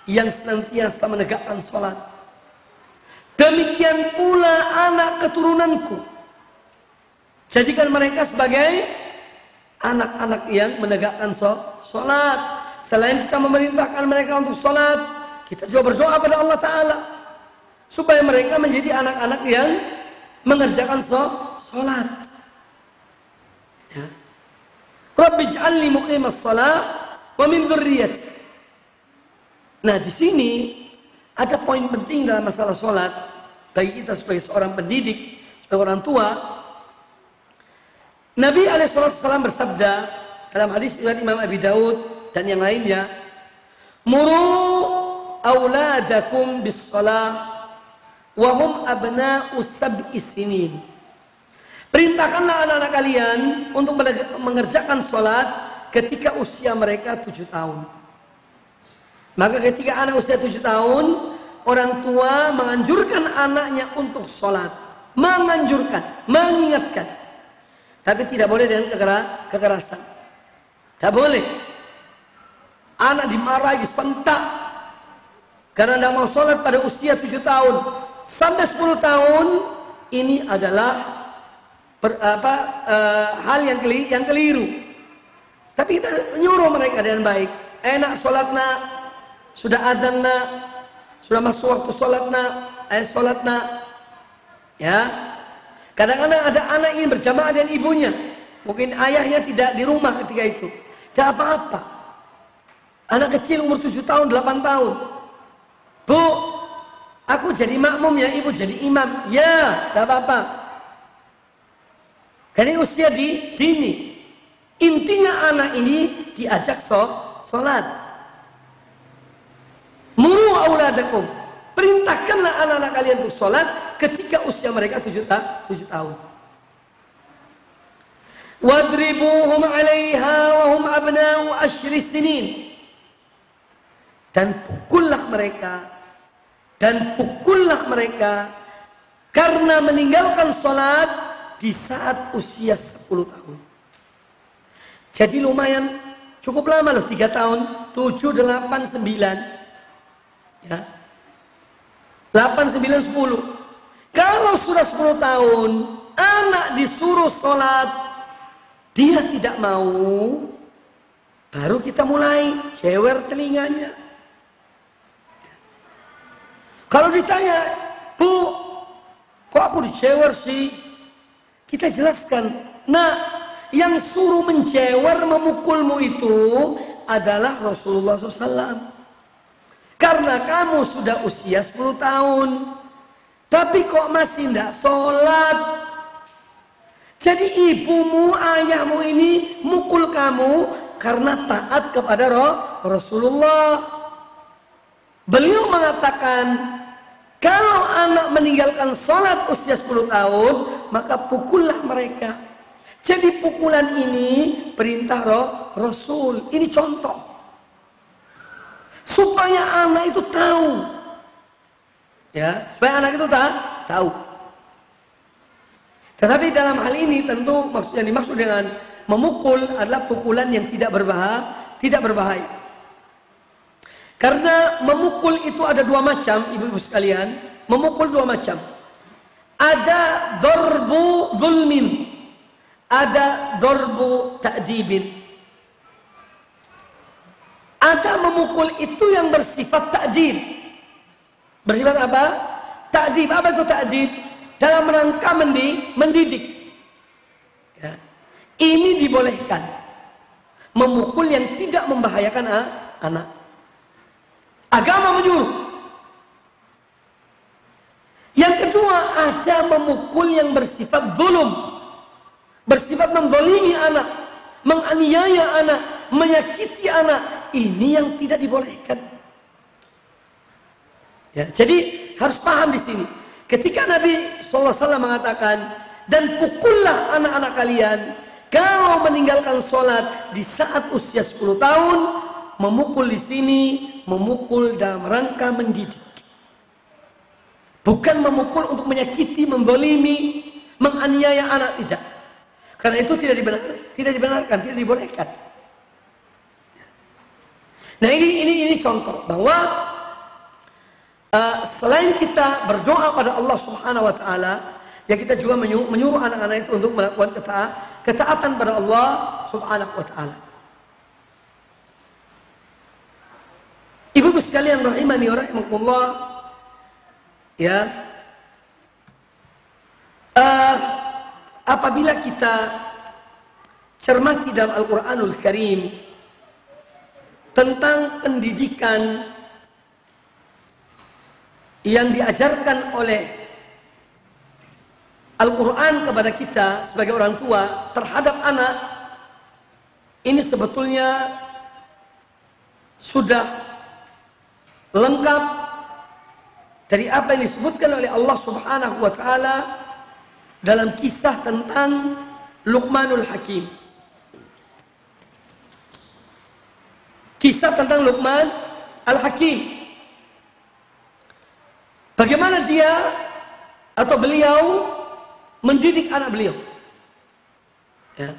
yang senantiasa menegakkan salat. Demikian pula anak keturunanku, jadikan mereka sebagai anak-anak yang menegakkan salat. Selain kita memerintahkan mereka untuk salat, kita juga berdoa pada Allah Ta'ala supaya mereka menjadi anak-anak yang mengerjakan salat. Ya. Rabbi ij'alni muqimas shalah wa min dzurriyyati. Nah, di sini ada poin penting dalam masalah salat bagi kita sebagai seorang pendidik, sebagai orang tua. Nabi alaihissalam bersabda dalam hadis riwayat Imam Abi Daud dan yang lainnya, muru auladakum bis shalah wa hum abna'u sab'i sinin. Perintahkanlah anak-anak kalian untuk mengerjakan salat ketika usia mereka 7 tahun. Maka ketika anak usia 7 tahun, orang tua menganjurkan anaknya untuk salat. Menganjurkan, mengingatkan. Tapi tidak boleh dengan kekerasan. Tidak boleh. Anak dimarahi, disentak karena tidak mau sholat pada usia 7 tahun sampai 10 tahun. Ini adalah hal yang keliru. Tapi kita menyuruh mereka dengan baik. Enak sholat nak, sudah adzan nak, sudah masuk waktu sholat nak, ayo sholat nak. Ya, kadang-kadang ada anak ingin berjamaah dengan ibunya, mungkin ayahnya tidak di rumah ketika itu. Tidak apa-apa. Anak kecil umur 7 tahun, 8 tahun. Bu, aku jadi makmum ya, ibu jadi imam. Ya, tidak apa-apa. Karena usia dini. Intinya anak ini diajak sholat. Muru auladakum. Perintahkanlah anak-anak kalian untuk sholat ketika usia mereka 7 tahun. Wadribuhum 'alaiha wa hum abna'u 10 sinin. Dan pukullah mereka karena meninggalkan sholat di saat usia 10 tahun. Jadi lumayan cukup lama loh, 3 tahun, 7, 8, 9. Ya. 8, 9, 10. Kalau sudah 10 tahun, anak disuruh sholat, dia tidak mau, baru kita mulai jewer telinganya. Kalau ditanya, Bu, kok aku dijewer sih? Kita jelaskan, nah, yang suruh menjewer memukulmu itu adalah Rasulullah SAW. Karena kamu sudah usia 10 tahun, tapi kok masih tidak sholat. Jadi ibumu, ayahmu ini mukul kamu karena taat kepada Rasulullah. Beliau mengatakan, kalau anak meninggalkan sholat usia 10 tahun, maka pukullah mereka. Jadi pukulan ini perintah Rasul. Ini contoh. Supaya anak itu tahu. Ya, supaya anak itu tahu. Tetapi dalam hal ini tentu yang dimaksud dengan memukul adalah pukulan yang tidak berbahaya. Karena memukul itu ada 2 macam, ibu-ibu sekalian. Memukul 2 macam. Ada dorbu zulmin, ada dorbu ta'dibin. Ada memukul itu yang bersifat ta'dib. Bersifat apa? Ta'dib. Apa itu ta'dib? Dalam rangka mendidik. Ya. Ini dibolehkan. Memukul yang tidak membahayakan anak. Agama menyuruh. Yang kedua, ada memukul yang bersifat zulum. Bersifat menzalimi anak, menganiaya anak, menyakiti anak. Ini yang tidak dibolehkan. Ya, jadi harus paham di sini. Ketika Nabi SAW mengatakan, dan pukullah anak-anak kalian kalau meninggalkan sholat di saat usia 10 tahun, memukul di sini, memukul dalam rangka mendidik. Bukan memukul untuk menyakiti, menzalimi, menganiaya anak, tidak. Karena itu tidak dibenarkan, tidak dibolehkan. Nah ini contoh bahwa selain kita berdoa pada Allah Subhanahu wa taala, ya kita juga menyuruh anak-anak itu untuk melakukan ketaatan pada Allah Subhanahu wa taala. Ibu-ibu sekalian rahimani wa rahimakumullah, ya. Apabila kita cermati dalam Al-Qur'anul Karim tentang pendidikan yang diajarkan oleh Al-Quran kepada kita sebagai orang tua terhadap anak, ini sebetulnya sudah lengkap dari apa yang disebutkan oleh Allah Subhanahu wa taala dalam kisah tentang Luqmanul Hakim. Kisah tentang Luqman Al-Hakim. Bagaimana dia atau beliau mendidik anak beliau, ya,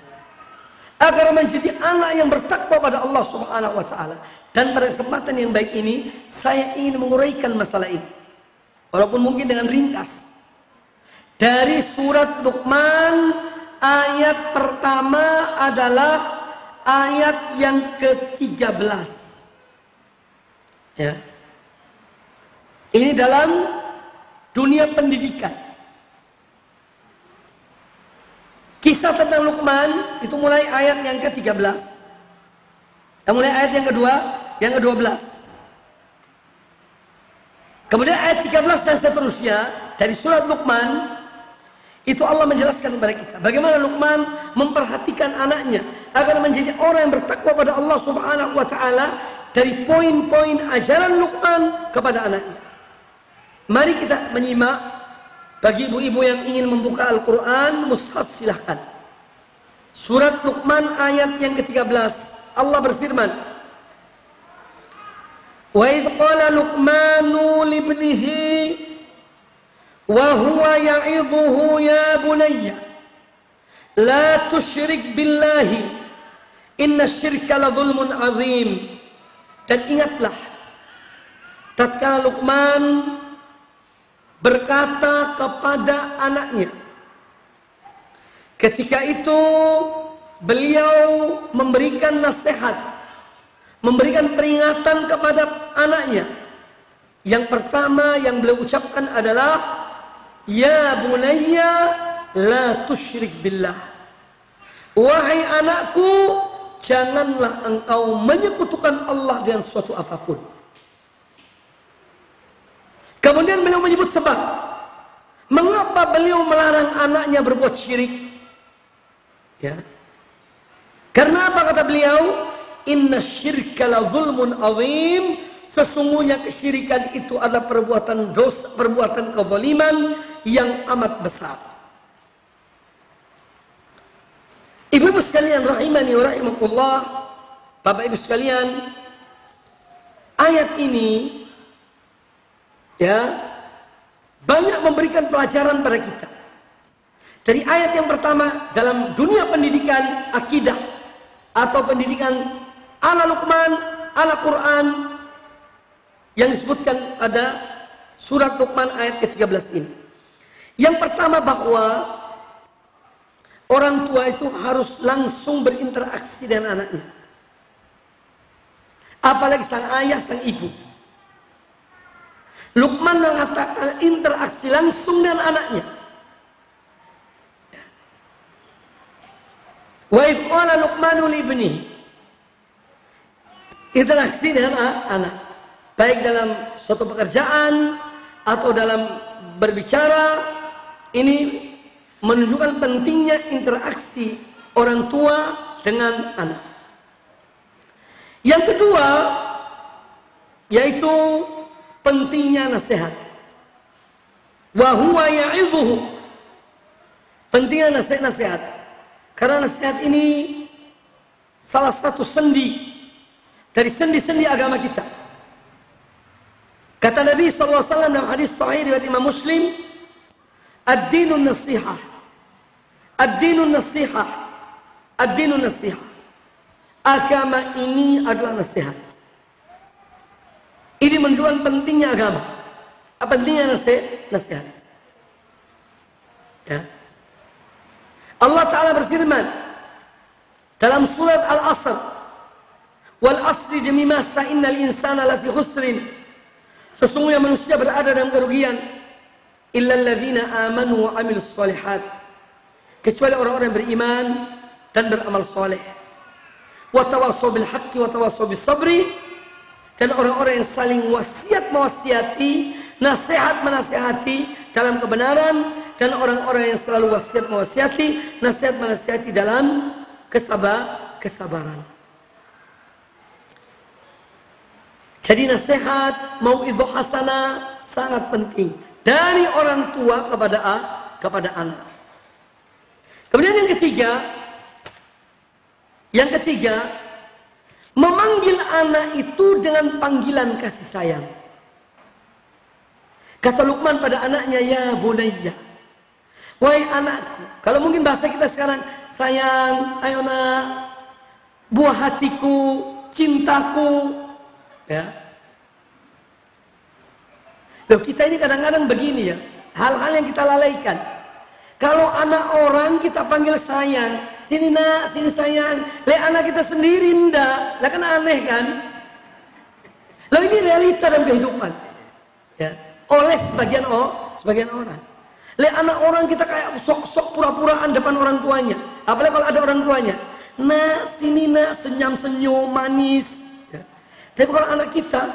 agar menjadi anak yang bertakwa pada Allah Subhanahu wa taala. Dan pada kesempatan yang baik ini saya ingin menguraikan masalah ini, walaupun mungkin dengan ringkas. Dari surat Luqman, ayat pertama adalah ayat yang ke-13. Ya. Ini dalam dunia pendidikan. Kisah tentang Luqman itu mulai ayat yang ke-13. Mulai ayat yang kedua, yang ke-12. Kemudian ayat 13 dan seterusnya dari surat Luqman, itu Allah menjelaskan kepada kita bagaimana Luqman memperhatikan anaknya agar menjadi orang yang bertakwa pada Allah Subhanahu wa taala dari poin-poin ajaran Luqman kepada anaknya. Mari kita menyimak. Bagi ibu-ibu yang ingin membuka Al-Quran, mushaf silahkan. Surat Luqman ayat yang ke-13. Allah berfirman, wa idh qala Luqmanu libnihi wa huwa ya'idhuhu ya bunayya la tusyrik billahi inna syirka la zulmun azim. Dan ingatlah tatkala Luqman berkata kepada anaknya, ketika itu beliau memberikan nasihat, memberikan peringatan kepada anaknya. Yang pertama yang beliau ucapkan adalah, ya bunayya la tusyrik billah. Wahai anakku, janganlah engkau menyekutukan Allah dengan suatu apapun. Kemudian beliau menyebut sebab mengapa beliau melarang anaknya berbuat syirik. Ya. Karena apa kata beliau? Inna syirka la zulmun azim. Sesungguhnya kesyirikan itu adalah perbuatan dosa, perbuatan kezaliman yang amat besar. Ibu-ibu sekalian rahimani wa rahimakumullah, Bapak Ibu sekalian, ayat ini ya banyak memberikan pelajaran pada kita. Dari ayat yang pertama dalam dunia pendidikan akidah atau pendidikan ala Luqman, ala Quran yang disebutkan pada surat Luqman ayat ke-13 ini. Yang pertama bahwa orang tua itu harus langsung berinteraksi dengan anaknya. Apalagi sang ayah, sang ibu. Luqman mengatakan interaksi langsung dengan anaknya. Wa idh qala Luqmanu li ibnihi. Interaksi dengan anak, baik dalam suatu pekerjaan atau dalam berbicara, ini menunjukkan pentingnya interaksi orang tua dengan anak. Yang kedua yaitu pentingnya nasihat. Wa huwa ya'idhuhu. Pentingnya nasihat. Karena nasihat ini salah satu sendi dari sendi-sendi agama kita. Kata Nabi SAW dalam hadis sahih riwayat Imam Muslim, ad-dinun nasihah. Ad-dinun nasihah. Ad-dinun nasihah. Agama ini adalah nasihat. Ini menunjukkan pentingnya agama. Pentingnya nasihat. Ya. Allah Ta'ala berfirman dalam surat Al-Asr, wal asri demi masa innal insana lafi khusrin. Sesungguhnya manusia berada dalam kerugian illal ladzina amanu wa amilus solihat. Kecuali orang-orang yang beriman dan beramal soleh. Wa tawassaw bil haqqi wa tawassaw bis sabri. Dan orang-orang yang saling wasiat mewasiati, nasihat menasihati dalam kebenaran, dan orang-orang yang selalu wasiat mewasiati, nasihat menasihati dalam kesabaran. Jadi nasihat mau'idhah hasanah sangat penting dari orang tua kepada anak. Kemudian yang ketiga, memanggil anak itu dengan panggilan kasih sayang. Kata Luqman pada anaknya, ya bunayya. Wahai anakku. Kalau mungkin bahasa kita sekarang, sayang, ayo nak, buah hatiku, cintaku. Ya. Loh, kita ini kadang-kadang begini ya, hal-hal yang kita lalaikan. Kalau anak orang kita panggil sayang, sini nak, sini sayang. Anak kita sendiri ndak. Lah kan aneh kan? Lah ini realita dalam kehidupan. Ya, oleh sebagian orang. Anak orang kita kayak sok-sok pura-puraan depan orang tuanya. Apalagi kalau ada orang tuanya. Nak, sini nak, senyum-senyum, manis. Ya. Tapi kalau anak kita,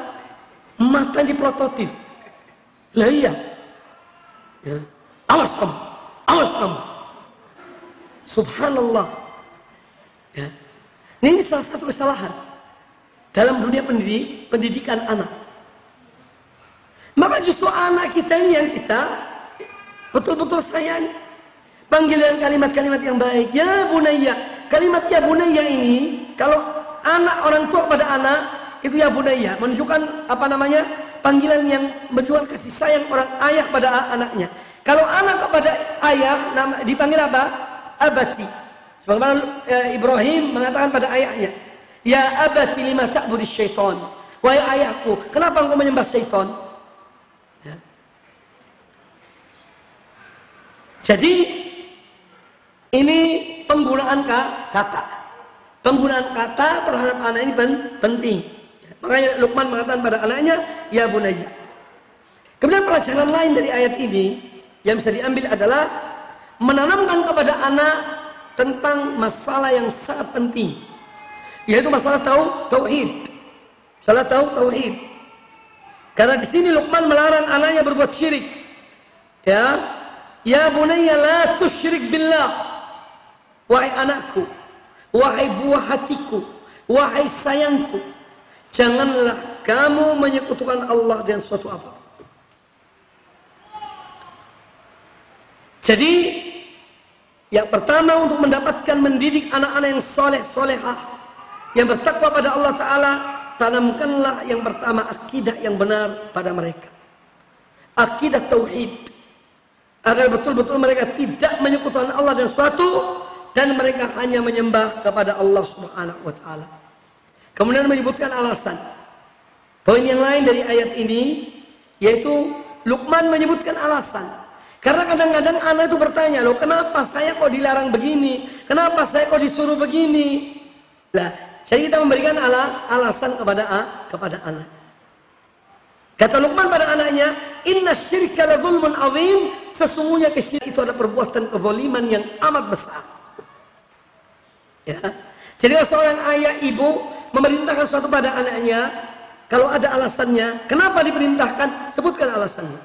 mata dipelototin. Lah iya. Ya. Awas kamu, awas kamu. Subhanallah. Ya. Ini salah satu kesalahan dalam dunia pendidikan anak. Maka justru anak kita ini yang kita betul-betul sayang. Panggilan kalimat-kalimat yang baik. Ya bunayya. Kalimat ya bunayya ini, kalau anak orang tua pada anak, itu ya bunayya. Menunjukkan panggilan yang menunjukkan kasih sayang orang ayah pada anaknya. Kalau anak kepada ayah, dipanggil apa? Abati. Sebagaimana Ibrahim mengatakan pada ayahnya, ya abati lima ta'budis syaitan. Wahai ayahku, kenapa engkau menyembah syaitan? Ya. Jadi ini penggunaan kata. Penggunaan kata terhadap anak ini penting. Ya. Makanya Luqman mengatakan pada anaknya, ya bunayya. Kemudian pelajaran lain dari ayat ini yang bisa diambil adalah menanamkan kepada anak tentang masalah yang sangat penting, yaitu masalah tauhid. Masalah tauhid. Karena di sini Luqman melarang anaknya berbuat syirik. Ya bunayya la tusyrik billah. Wahai anakku, wahai buah hatiku, wahai sayangku, janganlah kamu menyekutukan Allah dengan suatu apapun. Jadi yang pertama untuk mendapatkan mendidik anak-anak yang soleh solehah, yang bertakwa pada Allah Ta'ala, tanamkanlah yang pertama akidah yang benar pada mereka, akidah tauhid, agar betul-betul mereka tidak menyekutukan Allah dengan suatu, dan mereka hanya menyembah kepada Allah Subhanahu wa Ta'ala. Kemudian menyebutkan alasan. Poin yang lain dari ayat ini, yaitu Luqman menyebutkan alasan. Karena kadang-kadang anak itu bertanya, loh kenapa saya kok dilarang begini? Kenapa saya kok disuruh begini? Lah, jadi kita memberikan alasan kepada anak. Kata Luqman pada anaknya, inna syirka la zulmun azim. Sesungguhnya kesyirikan itu adalah perbuatan kezaliman yang amat besar. Ya. Jadi kalau seorang ayah ibu memerintahkan sesuatu pada anaknya, kalau ada alasannya, kenapa diperintahkan? Sebutkan alasannya.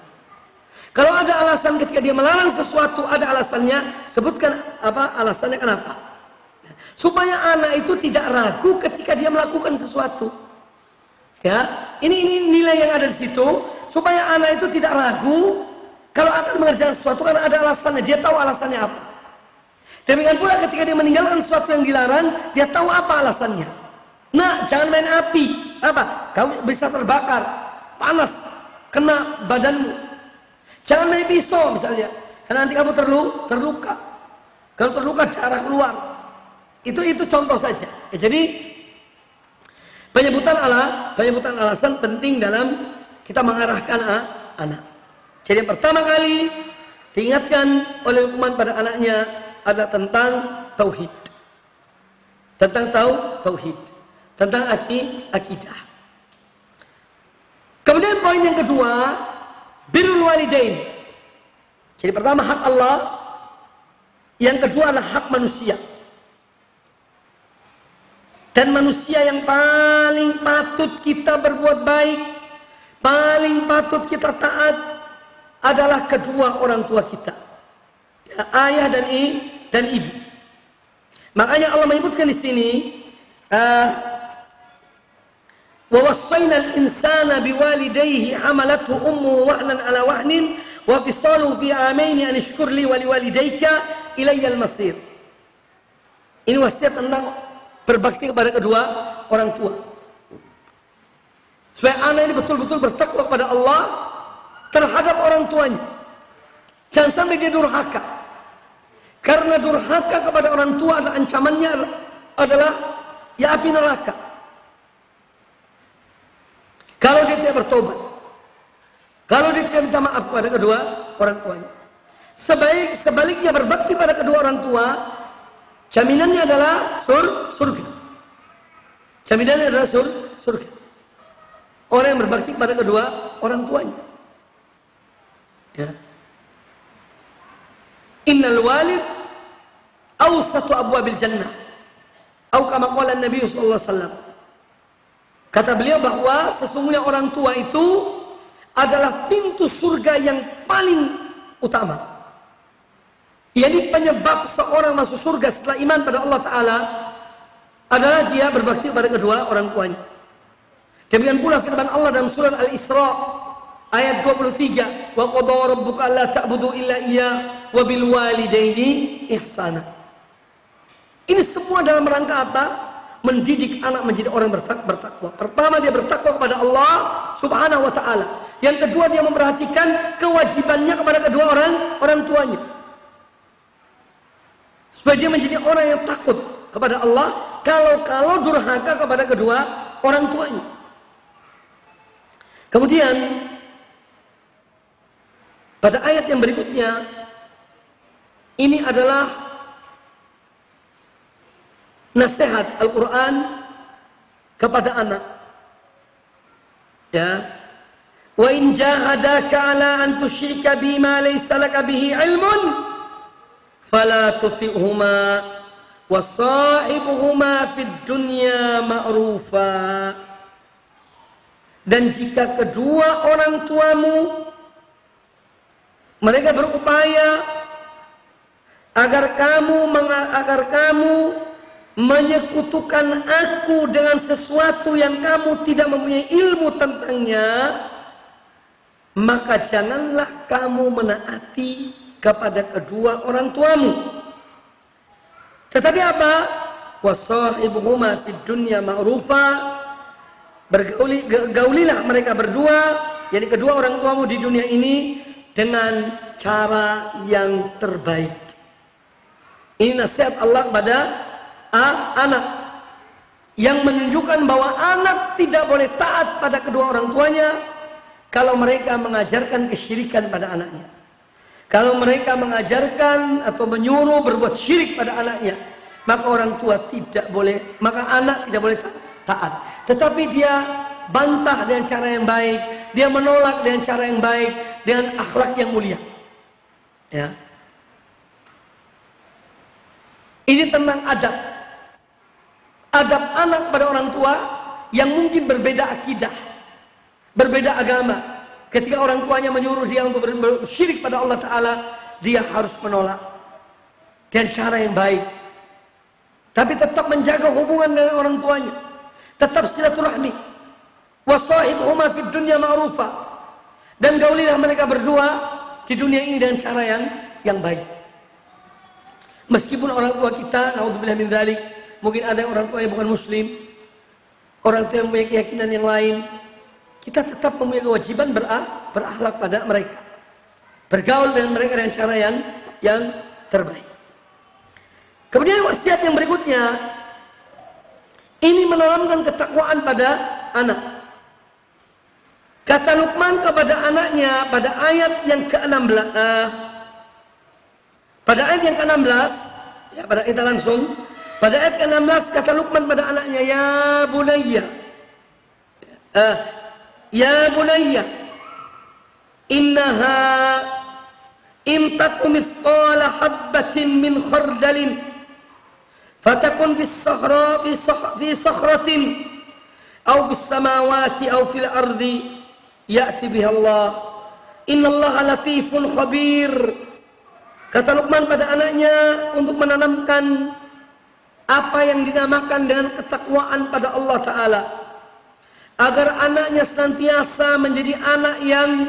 Kalau ada alasan ketika dia melarang sesuatu, ada alasannya, sebutkan apa alasannya kenapa. Supaya anak itu tidak ragu ketika dia melakukan sesuatu. Ya, ini nilai yang ada di situ, supaya anak itu tidak ragu kalau akan mengerjakan sesuatu karena ada alasannya, dia tahu alasannya apa. Demikian pula ketika dia meninggalkan sesuatu yang dilarang, dia tahu apa alasannya. Nah, jangan main api. Apa? Kamu bisa terbakar, panas, kena badanmu. Jangan main pisau misalnya, karena nanti kamu terluka. Kalau terluka darah keluar. Itu contoh saja. Ya, jadi penyebutan alasan penting dalam kita mengarahkan anak. Jadi yang pertama kali diingatkan oleh Luqman pada anaknya adalah tentang tauhid. Tentang tauhid, tentang akidah. Kemudian poin yang kedua, birrul walidain. Jadi pertama hak Allah, yang kedua adalah hak manusia. Dan manusia yang paling patut kita berbuat baik, paling patut kita taat adalah kedua orang tua kita, ya, ayah dan ibu. Makanya Allah menyebutkan di sini, wa wassayna al-insana biwalidayhi hamalathu ummuhu wahnan ala wahnin wa fisaluhu fi amaini an ishkur li wa liwalidayka ilayya al-masir. Ini wasiat tentang berbakti kepada kedua orang tua, supaya anak ini betul-betul bertakwa kepada Allah terhadap orang tuanya. Jangan sampai dia durhaka, karena durhaka kepada orang tua adalah ancamannya adalah ya api neraka kalau dia tidak bertobat, kalau dia tidak minta maaf kepada kedua orang tuanya. Sebaliknya berbakti pada kedua orang tua Jaminannya adalah surga. Jaminannya adalah surga. Orang yang berbakti kepada kedua orang tuanya. Ya. Innal walid awsatu abwabil jannah. Atau kama qala Nabi sallallahu alaihi wasallam. Kata beliau bahwa sesungguhnya orang tua itu adalah pintu surga yang paling utama. Yani penyebab seorang masuk surga setelah iman pada Allah Ta'ala adalah dia berbakti kepada kedua orang tuanya. Demikian pula firman Allah dalam surah Al-Isra ayat 23, wa qada rabbuka alla ta'budu illa iyyah wa bil walidaini ihsana. Ini semua dalam rangka apa? Mendidik anak menjadi orang bertakwa. Pertama dia bertakwa kepada Allah Subhanahu wa taala. Yang kedua dia memperhatikan kewajibannya kepada kedua orang tuanya. Supaya dia menjadi orang yang takut kepada Allah kalau durhaka kepada kedua orang tuanya. Kemudian pada ayat yang berikutnya ini adalah nasihat Al-Quran kepada anak. Ya. Wa in jahadaka ala an tusyrika bima laysa laka bihi ilmun fala tuti'huma wa sahibuhuma fid dunya ma'rufa. Dan jika kedua orang tuamu mereka berupaya agar kamu menyekutukan aku dengan sesuatu yang kamu tidak mempunyai ilmu tentangnya, maka janganlah kamu menaati kepada kedua orang tuamu. Tetapi apa? Wasahibuhuma fid dunya ma'rufa. Bergaulilah mereka berdua, yakni kedua orang tuamu di dunia ini dengan cara yang terbaik. Ini nasihat Allah kepada anak yang menunjukkan bahwa anak tidak boleh taat pada kedua orang tuanya kalau mereka mengajarkan kesyirikan pada anaknya. Kalau mereka mengajarkan atau menyuruh berbuat syirik pada anaknya, maka orang tua tidak boleh, maka anak tidak boleh taat. Tetapi dia bantah dengan cara yang baik, dia menolak dengan cara yang baik, dengan akhlak yang mulia. Ya. Ini tentang adab. Adab anak pada orang tua yang mungkin berbeda akidah, berbeda agama. Ketika orang tuanya menyuruh dia untuk bersyirik pada Allah Ta'ala, dia harus menolak dengan cara yang baik. Tapi tetap menjaga hubungan dengan orang tuanya, tetap silaturahmi. Wasahibuhuma fid dunya ma'rufa. Dan gaulilah mereka berdua di dunia ini dengan cara yang baik. Meskipun orang tua kita, naudzubillah min dzalik, mungkin ada orang tua yang bukan muslim, orang tua yang mempunyai keyakinan yang lain, kita tetap mempunyai kewajiban berakhlak pada mereka, bergaul dengan mereka dengan cara yang terbaik. Kemudian wasiat yang berikutnya, ini menanamkan ketakwaan pada anak. Kata Luqman kepada anaknya pada ayat yang ke-16, pada ayat yang ke-16, ya, pada kita langsung. Pada ayat ke-16 kata Luqman pada anaknya, ya bunayya, innaha in taku mithqala habbatin min khardalin fatakun fi sakhratin aw fis samawati aw fil ardi ya'ti biha Allah innallaha latifun khabir. Kata Luqman pada anaknya untuk menanamkan apa yang dinamakan dengan ketakwaan pada Allah Ta'ala, agar anaknya senantiasa menjadi anak yang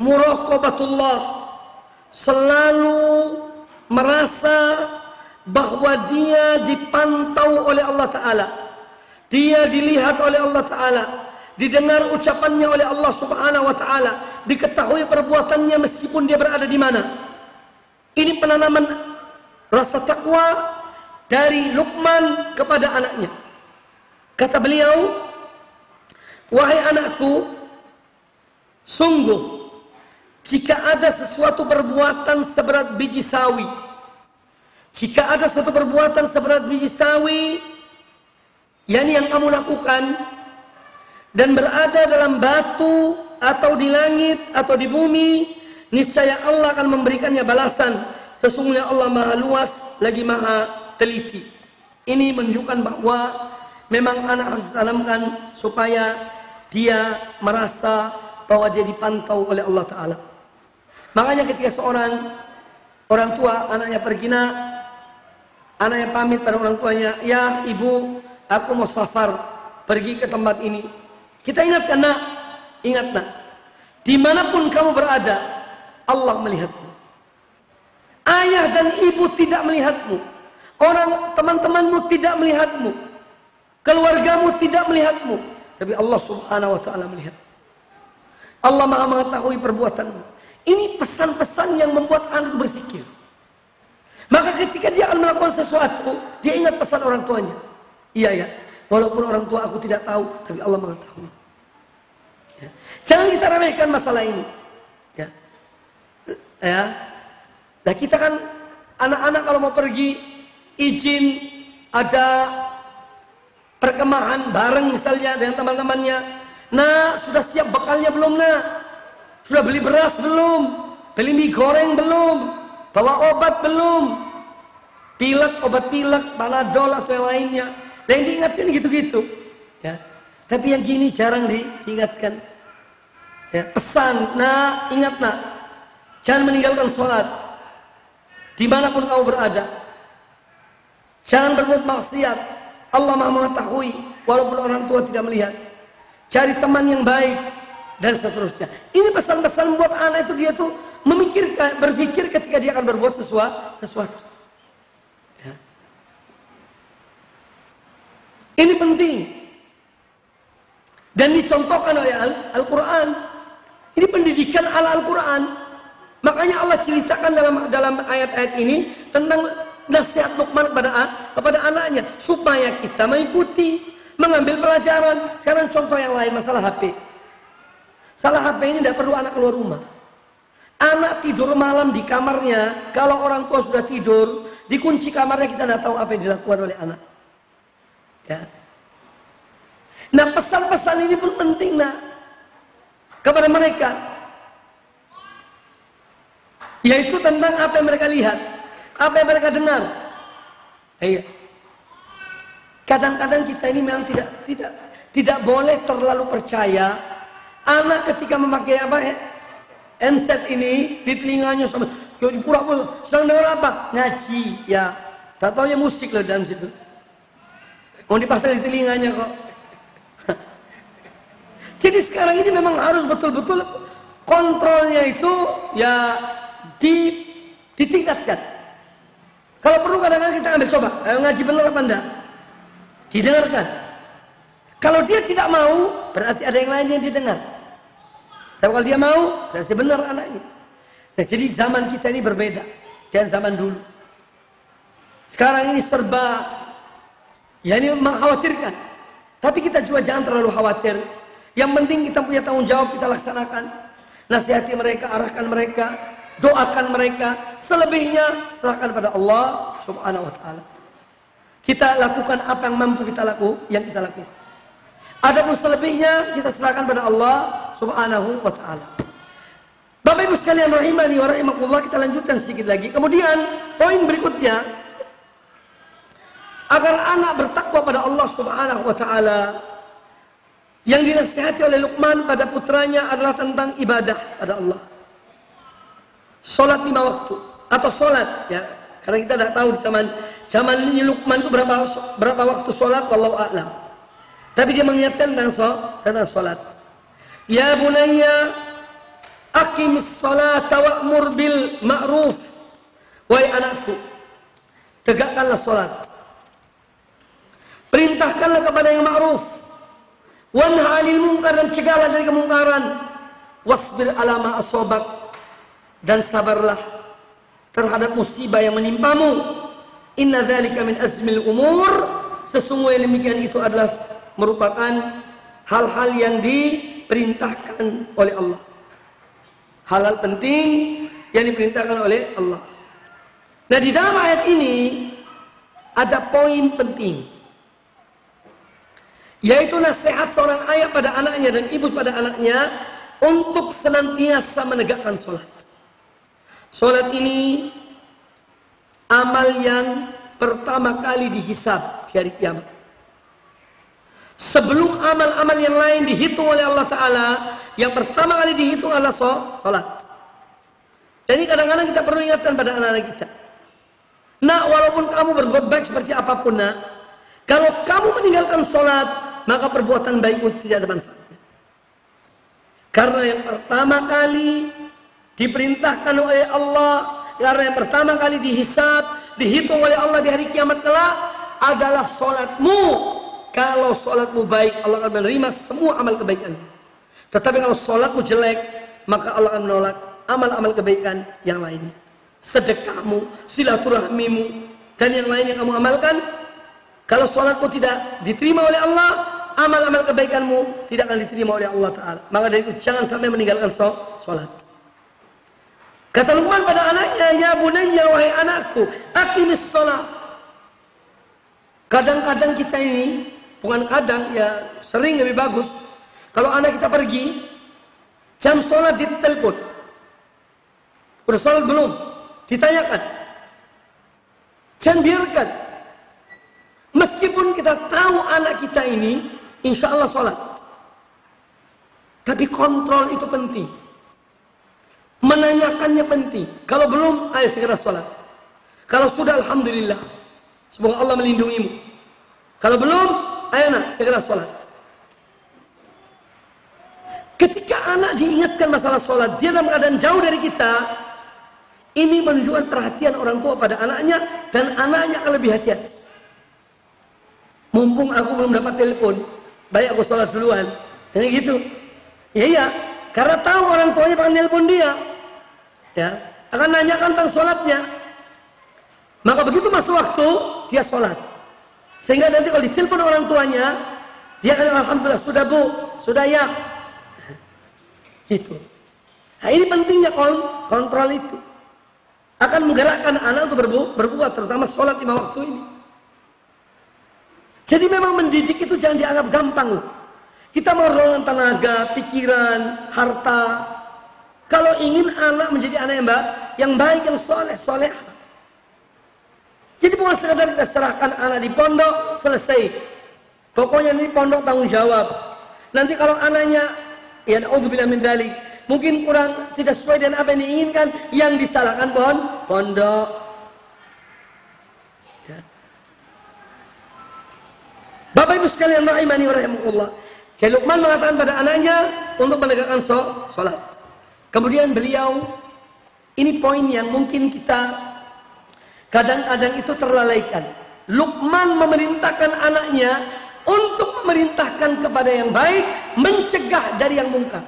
muraqabatullah, selalu merasa bahwa dia dipantau oleh Allah Ta'ala, dia dilihat oleh Allah Ta'ala, didengar ucapannya oleh Allah Subhanahu wa Ta'ala, diketahui perbuatannya meskipun dia berada di mana. Ini penanaman rasa takwa dari Luqman kepada anaknya. Kata beliau, wahai anakku, sungguh jika ada sesuatu perbuatan seberat biji sawi, jika ada satu perbuatan seberat biji sawi, yakni yang kamu lakukan, dan berada dalam batu atau di langit atau di bumi, niscaya Allah akan memberikannya balasan. Sesungguhnya Allah maha luas lagi maha teliti. Ini menunjukkan bahwa memang anak harus ditanamkan supaya dia merasa bahwa dia dipantau oleh Allah Ta'ala. Makanya ketika seorang orang tua anaknya pergi, anaknya pamit pada orang tuanya, ya ibu, aku mau safar pergi ke tempat ini. Kita ingatkan, nak, ingat nak, dimanapun kamu berada, Allah melihatmu. Ayah dan ibu tidak melihatmu, orang teman-temanmu tidak melihatmu, keluargamu tidak melihatmu, tapi Allah Subhanahu wa Ta'ala melihat. Allah maha mengetahui perbuatanmu. Ini pesan-pesan yang membuat anak itu berpikir. Maka ketika dia akan melakukan sesuatu, dia ingat pesan orang tuanya. Iya ya, walaupun orang tua aku tidak tahu, tapi Allah mengetahui. Ya. Jangan kita remehkan masalah ini. Ya. Ya. Nah kita kan anak-anak kalau mau pergi izin, ada perkemahan bareng misalnya dengan teman-temannya. Nah, sudah siap bekalnya belum, nak? Sudah beli beras belum? Beli mie goreng belum? Bawa obat belum? Pilek, obat pilek, Panadol atau yang lainnya. Nah, yang diingatkan gitu-gitu. Ya. Tapi yang gini jarang diingatkan. Ya, pesan, nak, ingat nak, jangan meninggalkan sholat. Dimanapun kamu berada, jangan berbuat maksiat. Allah maha mengetahui walaupun orang tua tidak melihat. Cari teman yang baik dan seterusnya. Ini pesan-pesan buat anak itu, dia tuh memikirkan, berpikir ketika dia akan berbuat sesuatu. Ya. Ini penting dan dicontohkan oleh Al-Quran. Ini pendidikan ala Al-Quran. Makanya Allah ceritakan dalam ayat-ayat ini tentang nasihat Luqman kepada anaknya supaya kita mengikuti, mengambil pelajaran. Sekarang contoh yang lain, masalah HP. Salah HP ini tidak perlu anak keluar rumah. Anak tidur malam di kamarnya, kalau orang tua sudah tidur, dikunci kamarnya, kita tidak tahu apa yang dilakukan oleh anak. Ya. Nah pesan-pesan ini pun penting kepada mereka. Yaitu tentang apa yang mereka lihat, apa yang mereka dengar. Iya. Kadang-kadang kita ini memang tidak boleh terlalu percaya. Anak ketika memakai handset ini di telinganya sama pura-pura sedang dengar apa? Ngaji, ya. Tak taunya musik loh dalam situ. Mau dipasang di telinganya kok. Jadi sekarang ini memang harus betul-betul kontrolnya itu ya ditingkatkan. Kalau perlu kadang-kadang kita ambil coba, ngaji benar apa enggak? Didengarkan. Kalau dia tidak mau, berarti ada yang lain yang didengar. Tapi kalau dia mau, berarti benar anaknya. Nah, jadi zaman kita ini berbeda dengan zaman dulu. Sekarang ini serba, ya ini mengkhawatirkan. Tapi kita juga jangan terlalu khawatir. Yang penting kita punya tanggung jawab, kita laksanakan. Nasihati mereka, arahkan mereka, doakan mereka. Selebihnya serahkan pada Allah Subhanahu wa Ta'ala. Kita lakukan apa yang mampu kita lakukan. Adapun selebihnya kita serahkan pada Allah Subhanahu wa Ta'ala. Bapak Ibu sekalian rahimani wa rahimakumullah, kita lanjutkan sedikit lagi. Kemudian poin berikutnya, agar anak bertakwa pada Allah Subhanahu wa Ta'ala, yang dinasihati oleh Luqman pada putranya adalah tentang ibadah pada Allah. Salat 5 waktu atau salat, ya. Karena kita tidak tahu di zaman ini Luqman itu berapa waktu salat, wallahu a'lam. Tapi dia mengingatkan tentang salat. Ya bunayya aqimis salata wa'mur bil ma'ruf. Wahai anakku, tegakkanlah salat. Perintahkanlah kepada yang ma'ruf. Wanha 'anil munkar, dan cegahlah dari kemungkaran. Wasbir 'ala ma asabak, dan sabarlah terhadap musibah yang menimpamu. Inna dzalika min azmil umur, sesungguhnya demikian itu adalah merupakan hal-hal yang diperintahkan oleh Allah. Hal-hal penting yang diperintahkan oleh Allah. Nah, di dalam ayat ini ada poin penting, yaitu nasihat seorang ayah pada anaknya dan ibu pada anaknya untuk senantiasa menegakkan sholat. Sholat ini amal yang pertama kali dihisab di hari kiamat. Sebelum amal-amal yang lain dihitung oleh Allah Ta'ala, yang pertama kali dihitung adalah sholat. Dan ini kadang-kadang kita perlu ingatkan pada anak-anak kita. Nak, walaupun kamu berbuat baik seperti apapun, nak, kalau kamu meninggalkan sholat, maka perbuatan baikmu tidak ada manfaatnya. Karena yang pertama kali diperintahkan oleh Allah, karena yang pertama kali dihisab, dihitung oleh Allah di hari kiamat kelak adalah sholatmu. Kalau sholatmu baik, Allah akan menerima semua amal kebaikan. Tetapi kalau sholatmu jelek, maka Allah akan menolak amal-amal kebaikan yang lainnya. Sedekahmu, silaturahmimu, dan yang lain yang kamu amalkan. Kalau sholatmu tidak diterima oleh Allah, amal-amal kebaikanmu tidak akan diterima oleh Allah Ta'ala. Maka dari itu jangan sampai meninggalkan sholat. Kata Luqman pada anaknya, ya bunayya, wahai anakku, aqimis sholat. Kadang-kadang kita ini, bukan kadang, ya sering lebih bagus, kalau anak kita pergi, jam sholat ditelepon. Udah sholat belum? Ditanyakan. Jangan biarkan. Meskipun kita tahu anak kita ini insya Allah sholat, tapi kontrol itu penting. Menanyakannya penting. Kalau belum, ayo segera sholat. Kalau sudah, alhamdulillah, semoga Allah melindungimu. Kalau belum, ayo nak, segera sholat. Ketika anak diingatkan masalah sholat, dia dalam keadaan jauh dari kita, ini menunjukkan perhatian orang tua pada anaknya, dan anaknya akan lebih hati-hati. Mumpung aku belum dapat telepon, baik aku sholat duluan. Jadi gitu. Iya, karena tahu orang tuanya bakal telepon dia, ya, akan nanyakan tentang sholatnya. Maka begitu masuk waktu, dia sholat. Sehingga nanti kalau ditelepon orang tuanya, dia akan alhamdulillah, sudah bu, sudah ya. Gitu. Nah, ini pentingnya kontrol itu. Akan menggerakkan anak untuk berbuat, terutama sholat 5 waktu ini. Jadi memang mendidik itu jangan dianggap gampang loh. Kita memerlukan tenaga, pikiran, harta. Kalau ingin anak menjadi anak yang baik, yang soleh. Jadi bukan sekadar kita serahkan anak di pondok, selesai. Pokoknya ini pondok tanggung jawab. Nanti kalau anaknya, ya naudzubillah min dzalik, mungkin kurang tidak sesuai dengan apa yang diinginkan, yang disalahkan pondok. Ya. Bapak Ibu sekalian rahimani wa rahimakumullah. Jadi Luqman mengatakan pada anaknya untuk menegakkan sholat. Kemudian beliau, ini poin yang mungkin kita kadang-kadang itu terlalaikan. Luqman memerintahkan anaknya untuk memerintahkan kepada yang baik, mencegah dari yang mungkar.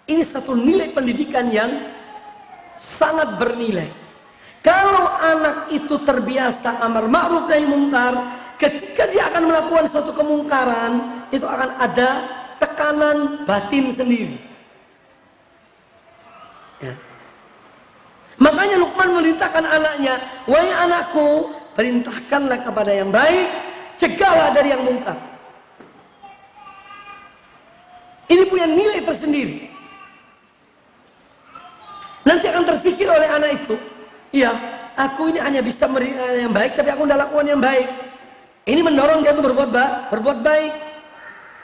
Ini satu nilai pendidikan yang sangat bernilai. Kalau anak itu terbiasa amar ma'ruf nahi mungkar, ketika dia akan melakukan suatu kemungkaran, itu akan ada tekanan batin sendiri. Ya. Makanya Luqman memerintahkan anaknya, wahai anakku, perintahkanlah kepada yang baik, cegahlah dari yang mungkar. Ini punya nilai tersendiri. Nanti akan terpikir oleh anak itu, iya, aku ini hanya bisa memberikan yang baik, tapi aku tidak lakukan yang baik. Ini mendorong dia untuk berbuat baik.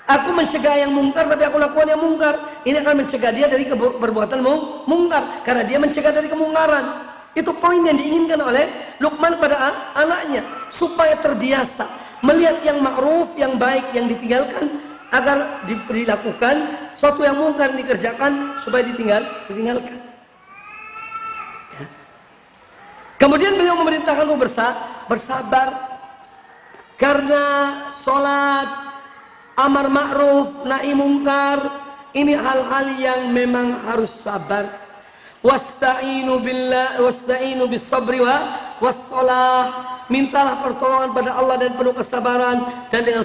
Aku mencegah yang mungkar, tapi aku lakukan yang mungkar. Ini akan mencegah dia dari perbuatan mungkar, karena dia mencegah dari kemungkaran. Itu poin yang diinginkan oleh Luqman pada anaknya, supaya terbiasa melihat yang ma'ruf, yang baik, yang ditinggalkan, agar dilakukan. Suatu yang mungkar dikerjakan supaya ditinggalkan. Ya. Kemudian beliau memerintahkan untuk bersabar, karena sholat, amar ma'ruf, nahi mungkar, ini hal-hal yang memang harus sabar. Wasta'inu billah, wasta'inu bis sabri wassalah. Mintalah pertolongan pada Allah dan penuh kesabaran, dan dengan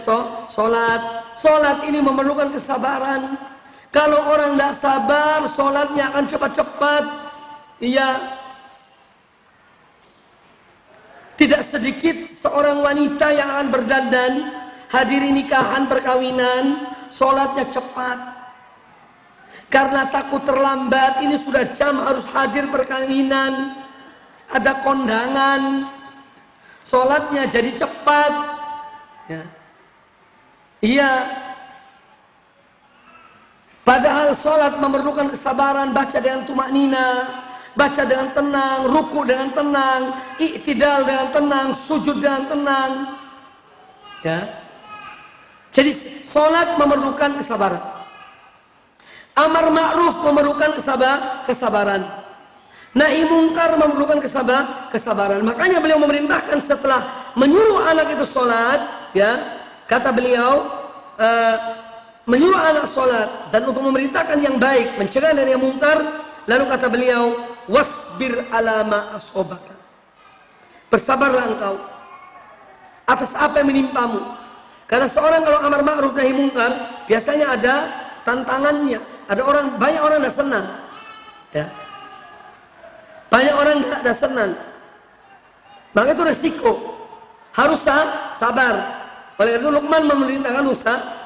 sholat. Sholat ini memerlukan kesabaran. Kalau orang tidak sabar, sholatnya akan cepat-cepat. Iya. Tidak sedikit seorang wanita yang akan berdandan, hadiri nikahan perkawinan, sholatnya cepat. Karena takut terlambat, ini sudah jam harus hadir perkawinan, ada kondangan, sholatnya jadi cepat. Ya. Iya. Padahal sholat memerlukan kesabaran, baca dengan tumaknina, baca dengan tenang, ruku dengan tenang, i'tidal dengan tenang, sujud dengan tenang. Ya. Jadi sholat memerlukan kesabaran. Amar ma'ruf memerlukan kesabaran. Nahi mungkar memerlukan kesabaran. Makanya beliau memerintahkan setelah menyuruh anak itu sholat, ya, kata beliau, menyuruh anak sholat dan untuk memerintahkan yang baik, mencegah dari yang mungkar. Lalu kata beliau, wasbir ala ma asobaka. Bersabarlah engkau atas apa yang menimpamu. Karena seorang kalau amar ma'ruf nahi mungkar, biasanya ada tantangannya. Banyak orang tidak senang. Ya. Banyak orang tidak senang. Maka itu resiko. Harus sabar. Oleh itu Luqman memerintahkan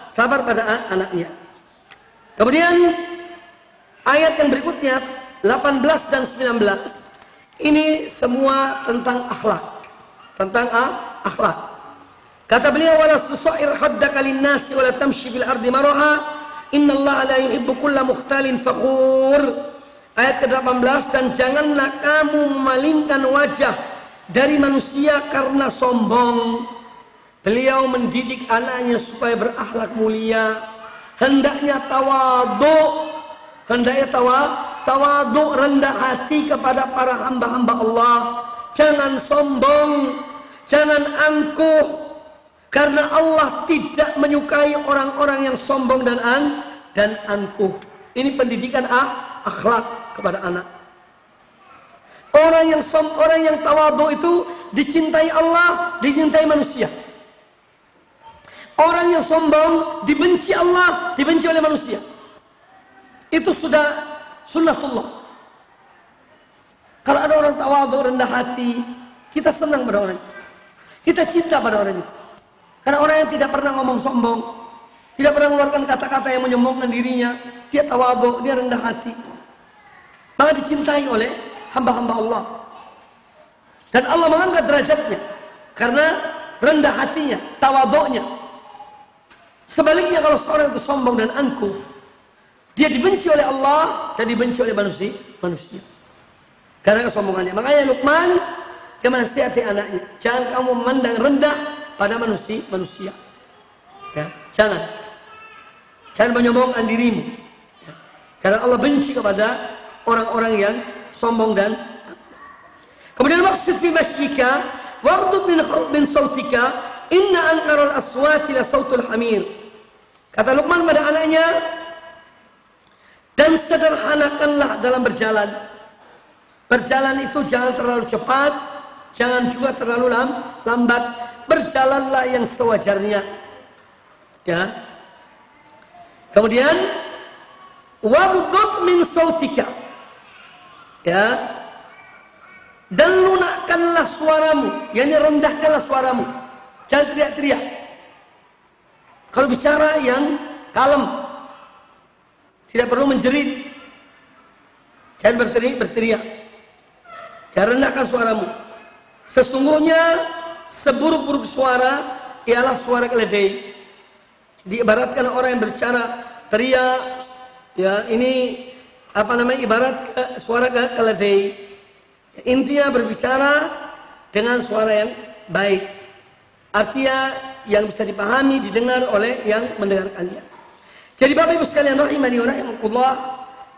sabar pada anaknya. Kemudian ayat yang berikutnya 18 dan 19 ini semua tentang akhlak. Tentang akhlak. Kata beliau, wala tusair haddaka lin-nasi wala tamshi fil ardi maraha innallaha la yuhibbu kulla mukhtalin fakhur. Ayat ke-18, dan janganlah kamu memalingkan wajah dari manusia karena sombong. Beliau mendidik anaknya supaya berakhlak mulia, hendaknya tawadhu, rendah hati kepada para hamba-hamba Allah. Jangan sombong, jangan angkuh, karena Allah tidak menyukai orang-orang yang sombong dan angkuh. Ini pendidikan akhlak kepada anak. Orang yang tawadhu itu dicintai Allah, dicintai manusia. Orang yang sombong dibenci Allah, dibenci oleh manusia. Itu sudah sunnatullah. Kalau ada orang tawadhu, rendah hati, kita senang pada orang itu. Kita cinta pada orang itu. Karena orang yang tidak pernah ngomong sombong, tidak pernah mengeluarkan kata-kata yang menyombongkan dirinya, dia tawadhu, dia rendah hati, maka dicintai oleh hamba-hamba Allah. Dan Allah mengangkat derajatnya karena rendah hatinya, tawadhu'nya. Sebaliknya kalau seorang itu sombong dan angkuh, dia dibenci oleh Allah dan dibenci oleh manusia. Karena kesombongannya. Makanya Luqman dia menasihati anaknya, jangan kamu memandang rendah pada manusia. Ya, jangan menyombongkan dirimu. Ya. Karena Allah benci kepada orang-orang yang sombong dan kemudian maksud fi masyika waghdud min sautika inna anqaral aswati la sautul hamir. Kata Luqman pada anaknya, dan sederhanakanlah dalam berjalan. Berjalan itu jangan terlalu cepat, jangan juga terlalu lambat. Berjalanlah yang sewajarnya. Ya. Kemudian waghdud min sautika. Ya. Dan lunakkanlah suaramu, yakni rendahkanlah suaramu. Jangan teriak-teriak. Kalau bicara yang kalem, tidak perlu menjerit. Jangan berteriak. Jangan rendahkan suaramu. Sesungguhnya seburuk-buruk suara ialah suara keledai. Diibaratkan orang yang berbicara teriak, ya ini ibarat suara keledai. Intinya berbicara dengan suara yang baik. Artinya yang bisa dipahami, didengar oleh yang mendengarkannya. Jadi Bapak Ibu sekalian rahimani wa rahimakumullah,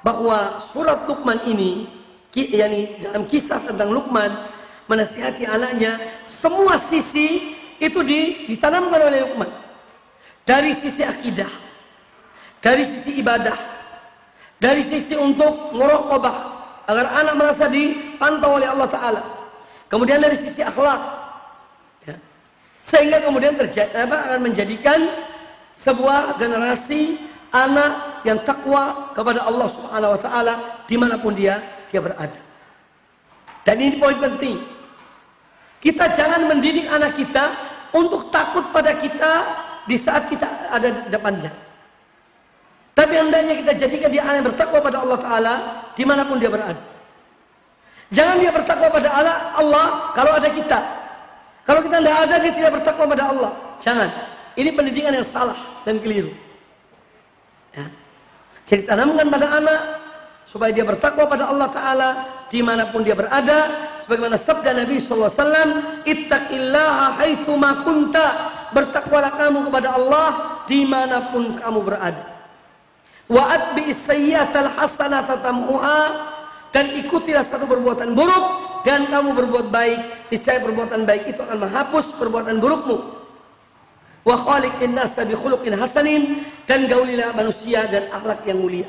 bahwa surat Luqman ini, yakni dalam kisah tentang Luqman menasihati anaknya, semua sisi itu ditanamkan oleh Luqman. Dari sisi akidah, dari sisi ibadah, dari sisi untuk muraqabah agar anak merasa dipantau oleh Allah Ta'ala. Kemudian dari sisi akhlak, ya, sehingga kemudian akan menjadikan sebuah generasi anak yang takwa kepada Allah Subhanahu Wa Ta'ala dimanapun dia berada. Dan ini poin penting. Kita jangan mendidik anak kita untuk takut pada kita di saat kita ada di depannya. Tapi hendaknya kita jadikan dia anak yang bertakwa pada Allah Ta'ala dimanapun dia berada. Jangan dia bertakwa pada Allah kalau ada kita. Kalau kita tidak ada, dia tidak bertakwa pada Allah. Jangan. Ini pendidikan yang salah dan keliru. Ya. Jadi tanamkan pada anak supaya dia bertakwa pada Allah Ta'ala dimanapun dia berada. Sebagaimana sabda Nabi SAW, ittaqillaha haitsuma kunta. Bertakwalah kamu kepada Allah dimanapun kamu berada. Wa atbi'is sayyi'atal hasanata tamhuha. Dan ikutilah satu perbuatan buruk dan kamu berbuat baik, niscaya perbuatan baik itu akan menghapus perbuatan burukmu. Wa khaliqin nasa bi khuluqin hasanin, dan gaulilah manusia dan akhlak yang mulia.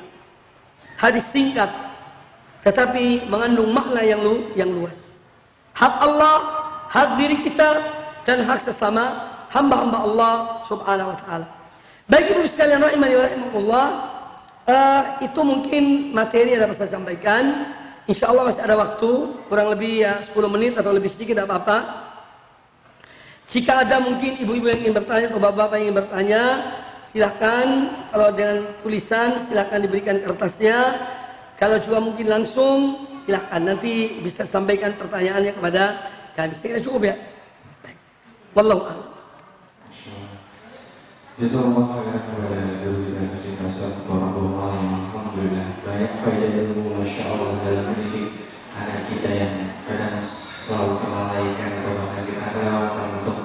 Hadis singkat tetapi mengandung makna yang luas. Hak Allah, hak diri kita, dan hak sesama hamba-hamba Allah Subhanahu wa taala. Baik Ibu sekalian rahimani wa rahimakumullah, itu mungkin materi yang dapat saya sampaikan. Insya Allah masih ada waktu, kurang lebih ya 10 menit atau lebih sedikit, tidak apa-apa. Jika ada mungkin ibu-ibu yang ingin bertanya atau bapak-bapak yang ingin bertanya, silahkan. Kalau dengan tulisan silahkan diberikan kertasnya. Kalau juga mungkin langsung silahkan, nanti bisa sampaikan pertanyaannya kepada kami. Saya kira cukup ya. Baik. Wallahu a'lam. Jazakallah khairan kepada Ibu dan Ustaz Warahmatullahi wabarakatuh. Alhamdulillah banyak faedah ilmu Masya Allah dalam mendidik anak kita yang kadang selalu terlalaikan atau bahkan kita kelewatan untuk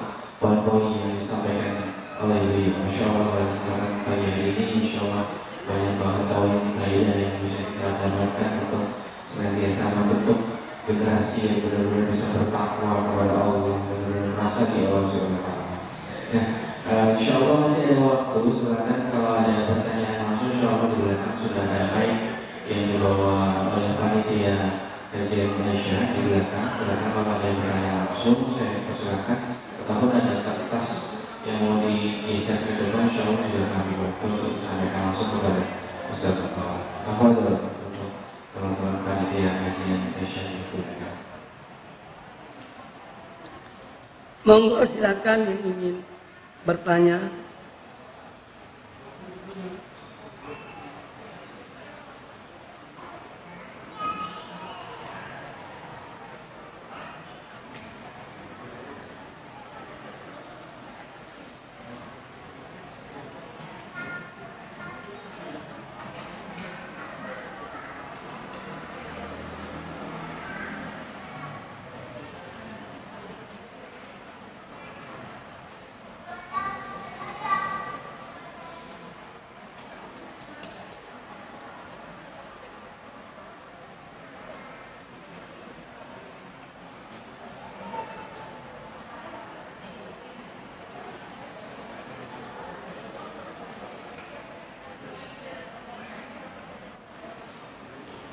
poin-poin yang disampaikan oleh beliau. Masya Allah pada kesempatan pagi hari ini Insya Allah banyak banget poin faedah yang bisa kita dapatkan untuk senantiasa membentuk generasi yang benar-benar bisa bertakwa kepada Allah, benar-benar merasa di Allah Subhanahu wa taala. Nah, insya Allah masih ada waktu, silakan kalau ada pertanyaan langsung. Insya Allah di belakang sudah ada mic yang dibawa oleh panitia kajian Indonesia di belakang. Silakan kalau ada yang bertanya langsung, saya persilakan. Ataupun ada kertas yang mau digeser ke depan, insya Allah juga kami waktu untuk disampaikan langsung kepada Ustaz Bapak. Apa untuk teman-teman panitia kajian Indonesia di belakang? Monggo silakan yang ingin bertanya.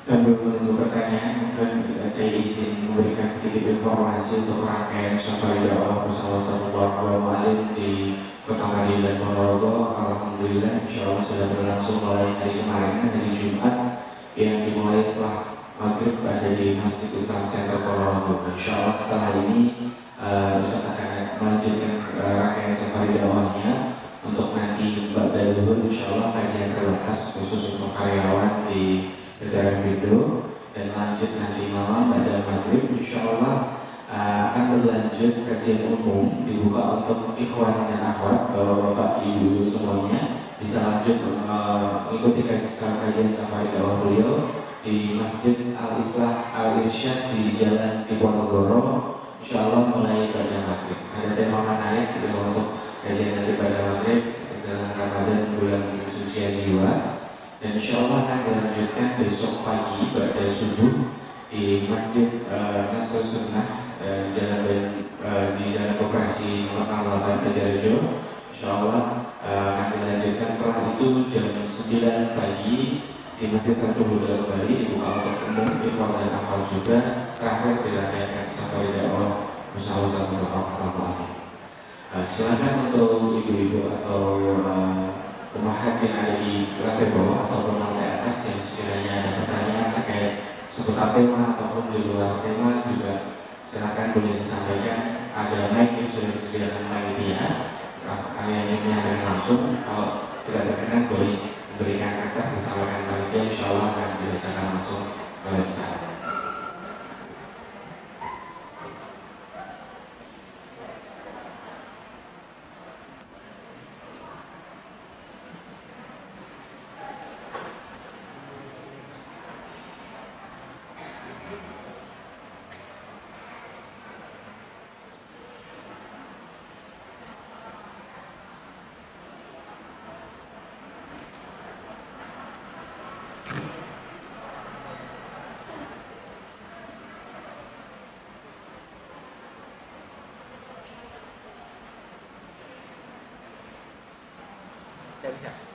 Sambil menunggu pertanyaan, mungkin saya izin memberikan sedikit informasi untuk rangkaian safari dakwah bersama Sallallahu Alaihi di Kota Madinah dan Ponorogo. Alhamdulillah, insya Allah sudah berlangsung mulai hari kemarin, hari Jumat, yang dimulai setelah maghrib ada di Masjid Islam Center Ponorogo. Insya Allah setelah ini Ustaz akan melanjutkan rangkaian safari dakwahnya untuk nanti pada luhur. Insya Allah kajian terbatas khusus untuk karyawan di Negara Bido, dan lanjut nanti malam pada maghrib Insya Allah akan berlanjut kajian umum dibuka untuk ikhwan dan akhwat, bapak ibu semuanya bisa lanjut mengikuti kajian safari dakwah beliau di Masjid Al-Islah Al-Irsyad di Jalan Diponegoro. Insya Allah mulai pada maghrib. Ada tema menarik untuk kajian nanti pada maghrib dalam Ramadan bulan suci jiwa. Dan insya Allah akan dilanjutkan besok pagi pada subuh di Masjid Nasrul Sunnah di Jalan Koperasi Kota 8 Pejarajo. Insya Allah akan dilanjutkan setelah itu jam 9 pagi di Masjid Satu Buddha kembali dibuka untuk umum, ikhwan dan akhwat juga. Terakhir dilanjutkan safari dakwah bersama satu bapak. Silakan untuk ibu-ibu atau pemahat yang ada di lantai bawah ataupun lantai atas yang sekiranya ada pertanyaan terkait seputar tema ataupun di luar tema juga Silakan boleh disampaikan. Ada mic yang sudah disediakan panitia. Apakah kalian ingin menyampaikan langsung? Kalau tidak berkenan boleh memberikan kertas disampaikan panitia. Insya Allah akan dibacakan langsung oleh Ustaz.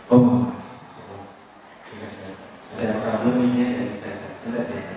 Oh, ada problem ini dari saya. Sebentar ya.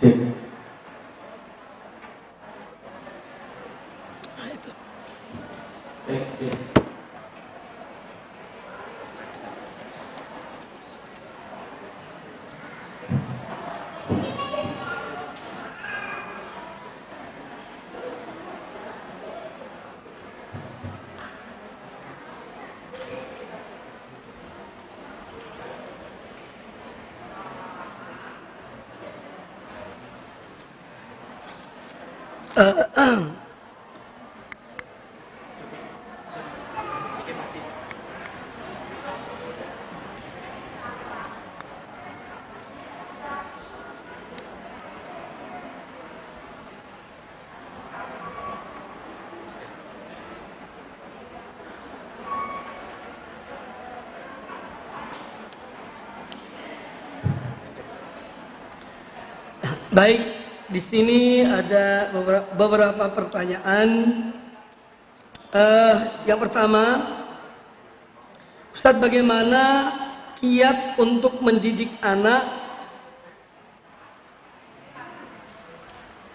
Cek. Cek. Baik, di sini ada beberapa pertanyaan. Yang pertama, Ustadz, bagaimana kiat untuk mendidik anak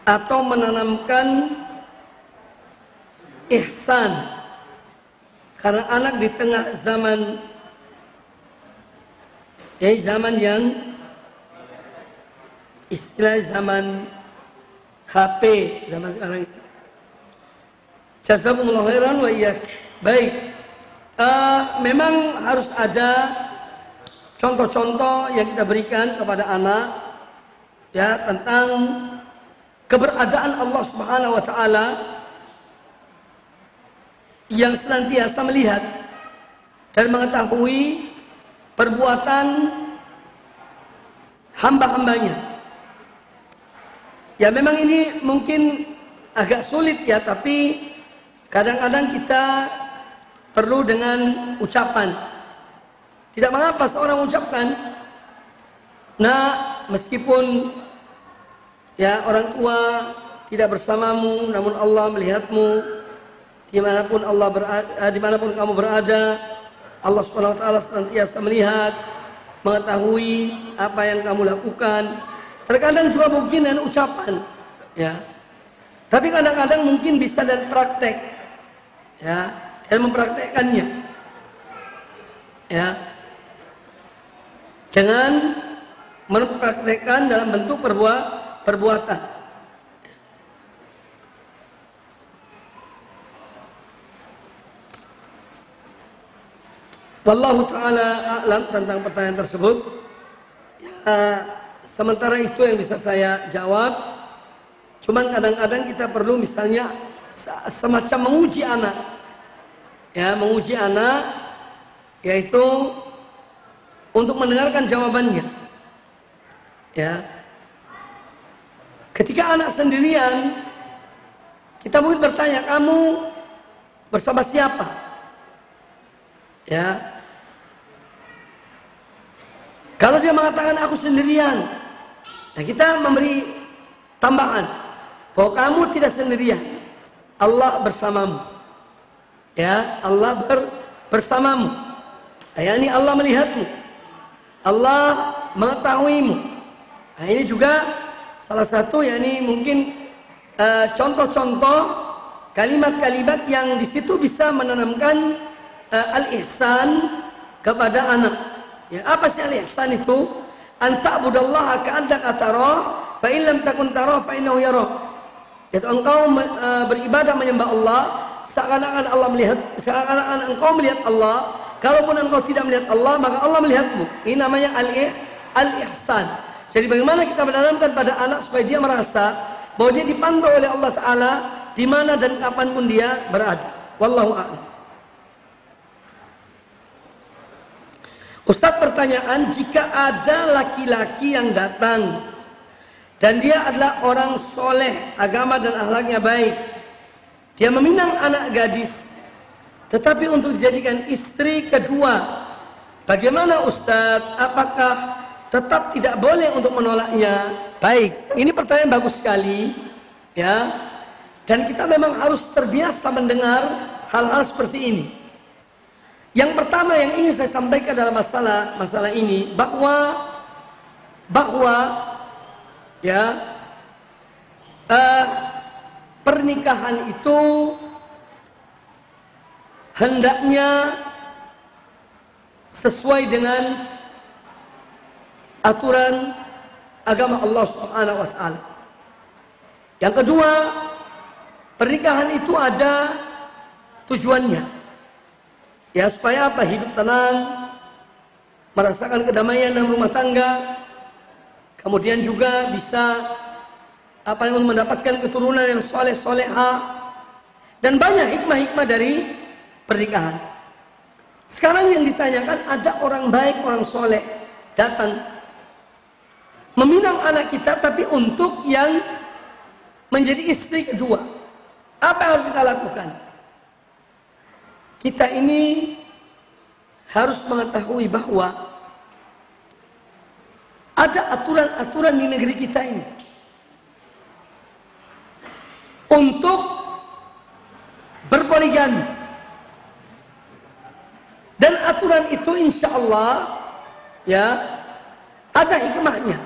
atau menanamkan ihsan. Karena anak di tengah zaman yang istilah zaman HP zaman sekarang itu. Jazakumullah khairan wa iyyak. Baik, memang harus ada contoh-contoh yang kita berikan kepada anak ya tentang keberadaan Allah Subhanahu wa taala yang senantiasa melihat dan mengetahui perbuatan hamba-hambanya. Ya memang ini mungkin agak sulit ya, tapi kadang-kadang kita perlu dengan ucapan. Tidak mengapa seorang ucapkan, nah meskipun ya orang tua tidak bersamamu, namun Allah melihatmu. Dimanapun dimanapun kamu berada, Allah Subhanahu wa taala senantiasa melihat, mengetahui apa yang kamu lakukan. Terkadang juga mungkin dengan ucapan, ya. Tapi kadang-kadang mungkin bisa dan praktek, ya, dan mempraktekkannya, ya. Jangan mempraktekkan dalam bentuk perbuatan. Wallahu ta'ala a'lam tentang pertanyaan tersebut. Ya, sementara itu yang bisa saya jawab. Cuman kadang-kadang kita perlu misalnya semacam menguji anak. Ya, menguji anak yaitu untuk mendengarkan jawabannya. Ya. Ketika anak sendirian, kita mungkin bertanya, "Kamu bersama siapa?" Ya. Kalau dia mengatakan aku sendirian, nah kita memberi tambahan bahwa kamu tidak sendirian, Allah bersamamu. Ya, Allah bersamamu. Ya, ini Allah melihatmu, Allah mengetahuimu. Nah, ini juga salah satu ya ini mungkin contoh-contoh kalimat-kalimat yang di situ bisa menanamkan al-ihsan kepada anak. Ya, apa sih al-ihsan itu? Anta'budallaha ka'annaka tarah, fa in lam takun tarah fa innahu yarak. Yaitu engkau beribadah menyembah Allah seakan-akan Allah melihat, seakan-akan engkau melihat Allah. Kalaupun engkau tidak melihat Allah, maka Allah melihatmu. Ini namanya al-ihsan. Jadi bagaimana kita menanamkan pada anak supaya dia merasa bahwa dia dipantau oleh Allah Ta'ala di mana dan kapanpun dia berada. Wallahu a'lam. Ustaz, pertanyaan, jika ada laki-laki yang datang dan dia adalah orang soleh, agama dan akhlaknya baik, dia meminang anak gadis, tetapi untuk dijadikan istri kedua, bagaimana Ustaz? Apakah tetap tidak boleh untuk menolaknya? Baik, ini pertanyaan bagus sekali, ya. Dan kita memang harus terbiasa mendengar hal-hal seperti ini. Yang pertama yang ingin saya sampaikan dalam masalah ini bahwa ya pernikahan itu hendaknya sesuai dengan aturan agama Allah Subhanahu wa taala. Yang kedua, pernikahan itu ada tujuannya. Ya, supaya apa? Hidup tenang, merasakan kedamaian dalam rumah tangga, kemudian juga bisa mendapatkan keturunan yang soleh-solehah, dan banyak hikmah-hikmah dari pernikahan. Sekarang yang ditanyakan, ada orang baik, orang soleh datang meminang anak kita, tapi untuk yang menjadi istri kedua. Apa yang harus kita lakukan? Kita ini harus mengetahui bahwa ada aturan-aturan di negeri kita ini untuk berpoligami, dan aturan itu insya Allah ya ada hikmahnya,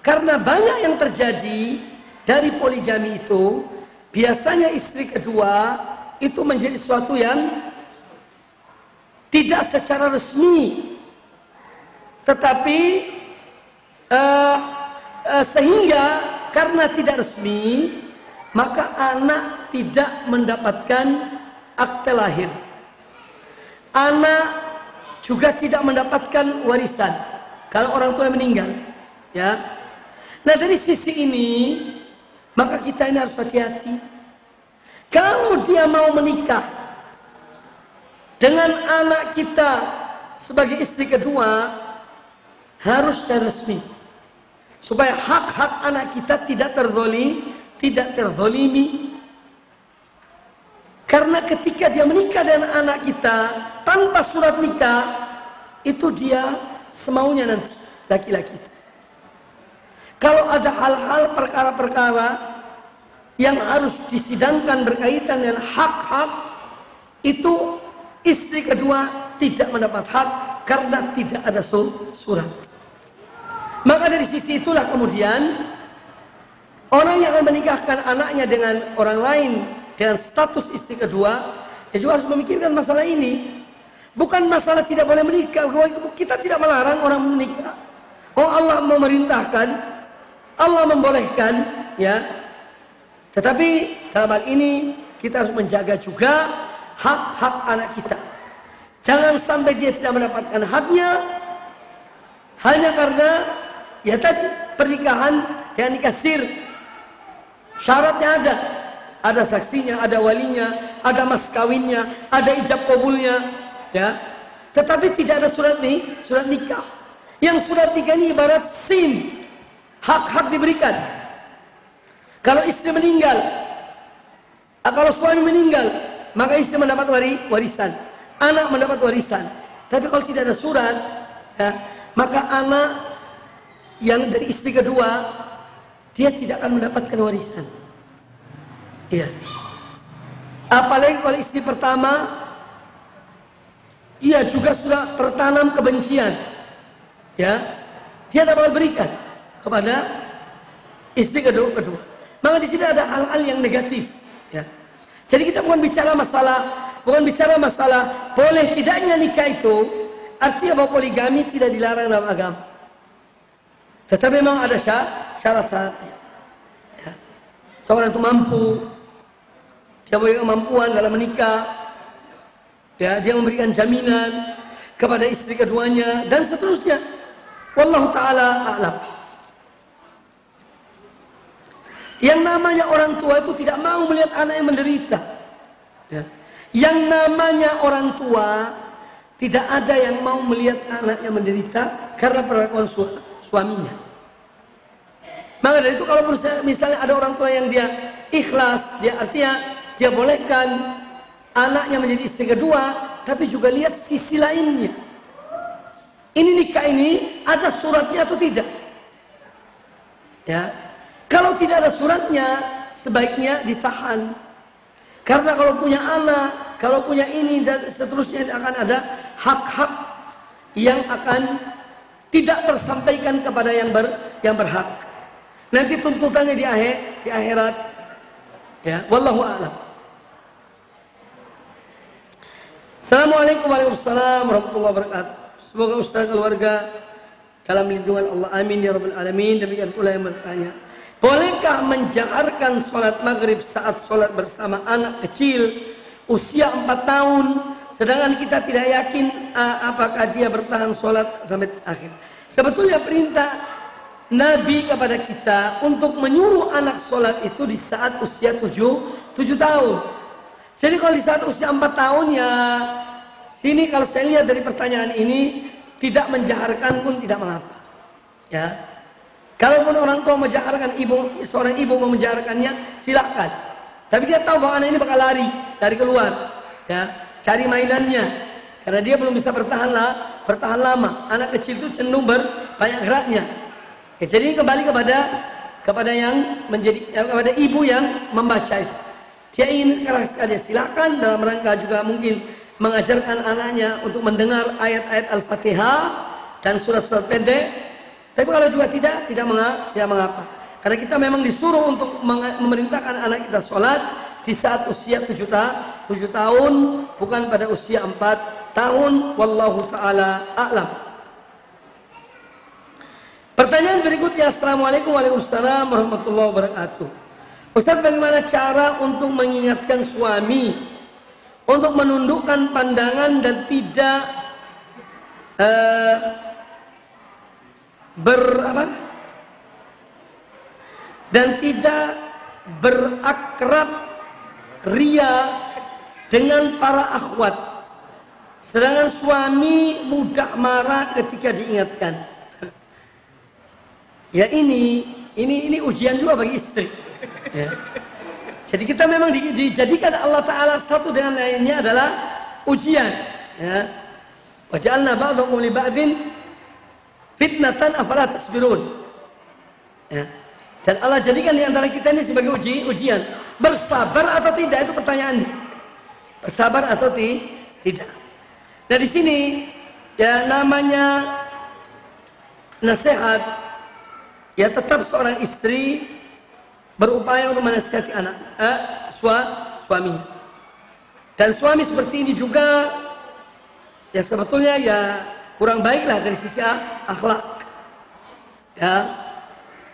karena banyak yang terjadi dari poligami itu biasanya istri kedua itu menjadi sesuatu yang tidak secara resmi, tetapi sehingga karena tidak resmi maka anak tidak mendapatkan akte lahir, anak juga tidak mendapatkan warisan kalau orang tua meninggal, ya. Nah, dari sisi ini maka kita ini harus hati-hati. Kalau dia mau menikah dengan anak kita sebagai istri kedua, harus secara resmi supaya hak-hak anak kita tidak terzolimi. Karena ketika dia menikah dengan anak kita tanpa surat nikah, itu dia semaunya nanti laki-laki itu. Kalau ada hal-hal perkara-perkara yang harus disidangkan berkaitan dengan hak-hak, itu istri kedua tidak mendapat hak karena tidak ada surat. Maka dari sisi itulah kemudian orang yang akan menikahkan anaknya dengan orang lain dengan status istri kedua, ya juga harus memikirkan masalah ini. Bukan masalah tidak boleh menikah. Kita tidak melarang orang menikah. Oh, Allah memerintahkan, Allah membolehkan, ya. Tetapi dalam hal ini kita harus menjaga juga hak-hak anak kita. Jangan sampai dia tidak mendapatkan haknya hanya karena ya tadi pernikahan dengan nikah sir. Syaratnya ada saksinya, ada walinya, ada mas kawinnya, ada ijab kabulnya, ya. Tetapi tidak ada surat nikah. Yang surat nikah ini ibarat SIM, hak-hak diberikan. Kalau istri meninggal, kalau suami meninggal, maka istri mendapat warisan, anak mendapat warisan. Tapi kalau tidak ada surat, ya, maka anak yang dari istri kedua dia tidak akan mendapatkan warisan. Iya. Apalagi kalau istri pertama, ia juga sudah tertanam kebencian, ya, dia tidak boleh berikan kepada istri kedua. Maka di sini ada hal-hal yang negatif, ya. Jadi kita bukan bicara masalah boleh tidaknya nikah itu, artinya bahwa poligami tidak dilarang dalam agama. Tetapi memang ada syarat-syaratnya. Ya. Seorang itu mampu, dia punya kemampuan dalam menikah, ya, dia memberikan jaminan kepada istri keduanya dan seterusnya. Wallahu ta'ala a'lam. Yang namanya orang tua itu tidak mau melihat anak yang menderita, ya. Yang namanya orang tua tidak ada yang mau melihat anaknya menderita karena perlakuan suaminya. Maka dari itu kalau misalnya ada orang tua yang dia ikhlas, dia artinya dia bolehkan anaknya menjadi istri kedua, tapi juga lihat sisi lainnya. Ini nikah ini ada suratnya atau tidak? Ya. Kalau tidak ada suratnya, sebaiknya ditahan. Karena kalau punya anak, kalau punya ini dan seterusnya, akan ada hak-hak yang akan tidak tersampaikan kepada yang berhak. Nanti tuntutannya di akhirat. Ya, wallahu a'lam. Assalamualaikum warahmatullahi wabarakatuh. Semoga ustaz keluarga dalam lindungan Allah, amin ya rabbal alamin. Demikian pula yang bertanya, bolehkah menjaharkan sholat maghrib saat sholat bersama anak kecil usia 4 tahun, sedangkan kita tidak yakin apakah dia bertahan sholat sampai akhir? Sebetulnya perintah Nabi kepada kita untuk menyuruh anak sholat itu di saat usia 7 tahun. Jadi kalau di saat usia 4 tahun, ya sini kalau saya lihat dari pertanyaan ini tidak menjaharkan pun tidak mengapa, ya. Kalaupun orang tua menjaharkan, seorang ibu mau menjaharkannya, silakan. Tapi dia tahu bahwa anak ini bakal lari keluar, ya, cari mainannya, karena dia belum bisa bertahan lama. Anak kecil itu cenderung banyak geraknya. Ya, jadi kembali kepada yang kepada ibu yang membaca itu. Dia ingin keras sekali, silakan, dalam rangka juga mungkin mengajarkan anaknya untuk mendengar ayat-ayat Al-Fatihah dan surat-surat pendek. Tapi kalau juga tidak mengapa. Karena kita memang disuruh untuk memerintahkan anak kita sholat di saat usia 7 tahun, bukan pada usia 4 tahun. Wallahu ta'ala a'lam. Pertanyaan berikutnya. Assalamualaikum warahmatullahi wabarakatuh. Ustaz, bagaimana cara untuk mengingatkan suami untuk menundukkan pandangan dan tidak berakrab ria dengan para akhwat, sedangkan suami mudah marah ketika diingatkan? Ya, ini ujian juga bagi istri. Ya. Jadi kita memang dijadikan Allah Ta'ala satu dengan lainnya adalah ujian. Ya. Wa ja'alna ba'dakum li ba'din fitnatan afala tasbirun. Ya. Dan Allah jadikan di antara kita ini sebagai ujian. Bersabar atau tidak, itu pertanyaannya. Bersabar atau tidak. Nah, di sini ya namanya nasihat, ya tetap seorang istri berupaya untuk menasihati suaminya. Dan suami seperti ini juga ya sebetulnya ya kurang baiklah dari sisi akhlak. Ya.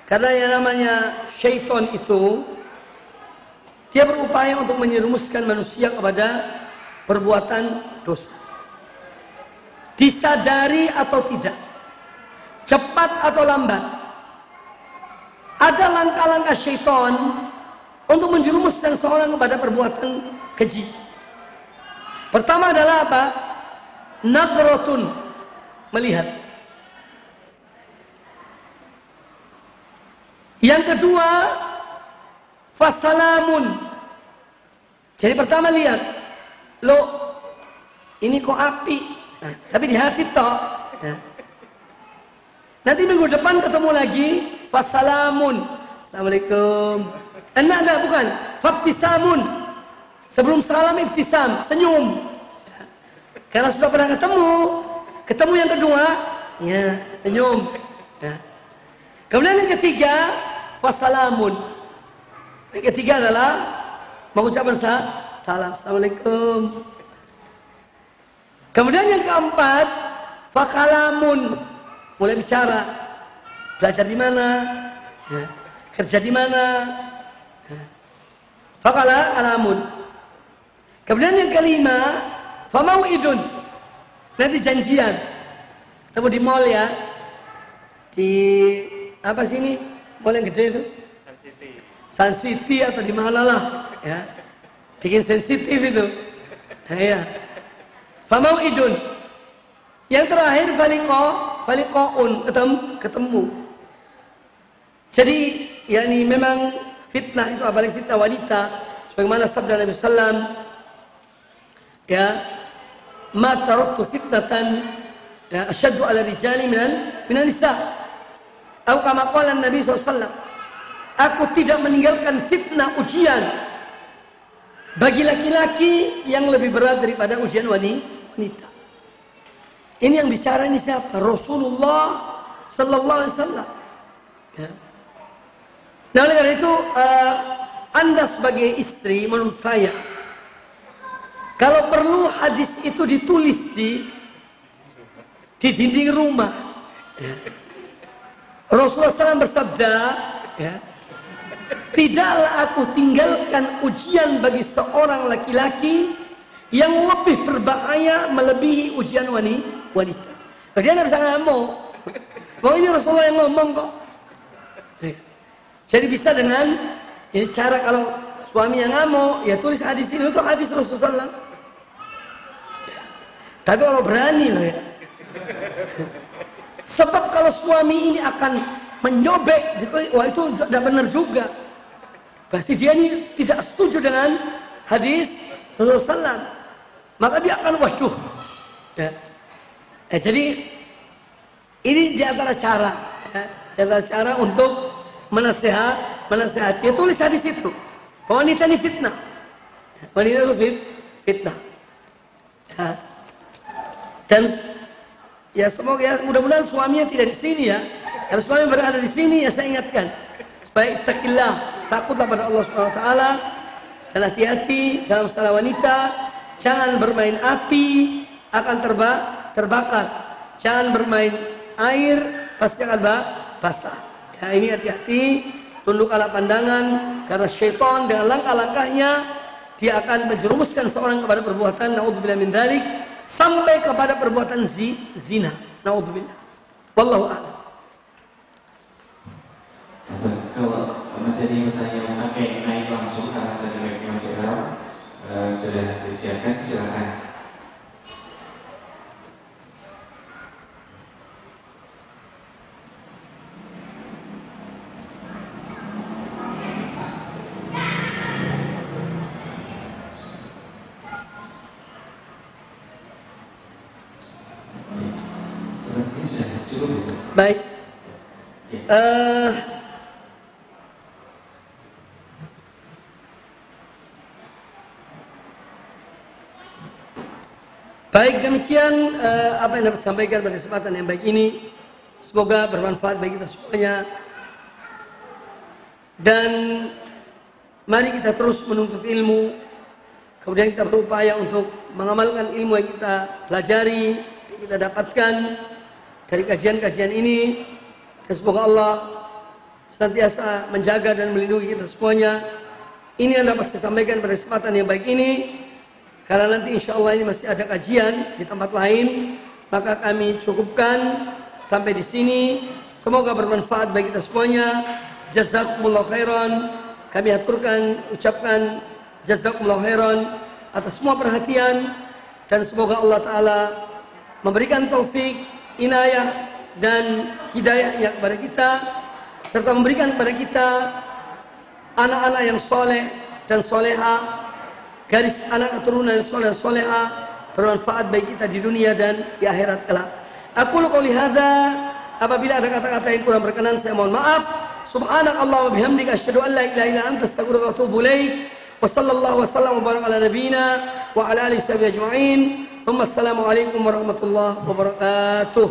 Karena yang namanya syaitan itu dia berupaya untuk menyerumuskan manusia kepada perbuatan dosa. Disadari atau tidak, cepat atau lambat, ada langkah-langkah syaitan untuk menjerumuskan seorang kepada perbuatan keji. Pertama adalah apa? Nadratun, melihat. Yang kedua, fasalamun. Jadi pertama lihat, lo ini kok api, nah, tapi di hati toh. Nah. Nanti minggu depan ketemu lagi, fasalamun, assalamualaikum. Enggak, bukan, fabtisamun. Sebelum salam ibtisam, senyum. Karena sudah pernah ketemu yang kedua, ya senyum. Ya. Kemudian yang ketiga, fasalamun. Yang ketiga adalah mengucapkan salam, assalamualaikum. Kemudian yang keempat, fakalamun, mulai bicara. Belajar di mana? Ya. Kerja di mana? Ya. Fakalamun. Kemudian yang kelima, famauidun. Nanti janjian. Ketemu di mall ya. Di apa sih ini? Mall yang gede itu? Sun City atau di mana lah, ya. Bikin sensitif itu. Nah, ya. Famauidun. Yang terakhir faliqaun, ketemu. Jadi yakni memang fitnah itu, apalagi fitnah wanita, sebagaimana sabda Nabi sallam, ya, ma taraktu fitnatan ya asyaddu ala rijali minan nisa. Atau kama qala Nabi SAW, aku tidak meninggalkan fitnah ujian bagi laki-laki yang lebih berat daripada ujian wanita. Ini yang bicara ini siapa? Rasulullah Sallallahu Alaihi Wasallam. Ya. Nah, oleh karena itu Anda sebagai istri, menurut saya, kalau perlu hadis itu ditulis di dinding rumah. Ya. Rasulullah SAW bersabda, ya, tidaklah aku tinggalkan ujian bagi seorang laki-laki yang lebih berbahaya melebihi ujian wanita. Dia nggak bisa ngamuk. Bahwa ini Rasulullah yang ngomong kok. Ya. Jadi bisa dengan ini cara, kalau suami yang ngamuk, ya tulis hadis ini, itu hadis Rasulullah SAW. Ya. Tapi kalau berani loh ya. Sebab kalau suami ini akan menyobek, wah itu tidak benar juga. Berarti dia ini tidak setuju dengan hadis Rasulullah SAW. Maka dia akan waduh. Ya. Jadi ini diantara cara, ya, diantara cara untuk menasehati. Ya, tulis hadis itu. Wanita ini fitnah. Wanita itu fitnah. Ya. Dan ya semoga ya mudah-mudahan suaminya tidak di sini ya. Kalau suami berada di sini ya saya ingatkan Baik, takillah, takutlah pada Allah Subhanahu wa taala, dan hati-hati dalam masalah wanita. Jangan bermain api, akan terbakar. Jangan bermain air, pasti akan basah. Ya, ini hati-hati, tundukkanlah pandangan, karena syaitan dengan langkah-langkahnya dia akan menjerumuskan seorang kepada perbuatan naudzubillah min dzalik, sampai kepada perbuatan zina. Naudzubillah. Wallahu a'lam. Kalau materi pertanyaan pakai naik langsung karena tadi baiknya masuk dalam sudah disiapkan, silakan. Sepertinya sudah cukup bisa. Baik. Baik, demikian apa yang dapat sampaikan pada kesempatan yang baik ini. Semoga bermanfaat bagi kita semuanya. Dan mari kita terus menuntut ilmu. Kemudian kita berupaya untuk mengamalkan ilmu yang kita pelajari, yang kita dapatkan dari kajian-kajian ini. Dan semoga Allah senantiasa menjaga dan melindungi kita semuanya. Ini yang dapat saya sampaikan pada kesempatan yang baik ini. Karena nanti insya Allah ini masih ada kajian di tempat lain, maka kami cukupkan sampai di sini. Semoga bermanfaat bagi kita semuanya. Jazakumullah khairan. Kami ucapkan jazakumullah khairan atas semua perhatian, dan semoga Allah Ta'ala memberikan taufik, inayah dan hidayahnya kepada kita, serta memberikan kepada kita anak-anak yang soleh dan solehah, garis anak keturunan soleh dan solehah, bermanfaat bagi kita di dunia dan di akhirat kelak. Aku qouli hadza, apabila ada kata-kata yang kurang berkenan saya mohon maaf. Subhanakallahumma wa bihamdika asyhadu an la ilaha illa anta astaghfiruka wa atubu ilaik. Wa sallallahu wa sallam wa baraka ala nabiyyina wa ala alihi washabihi ajma'in. Assalamualaikum warahmatullahi wabarakatuh.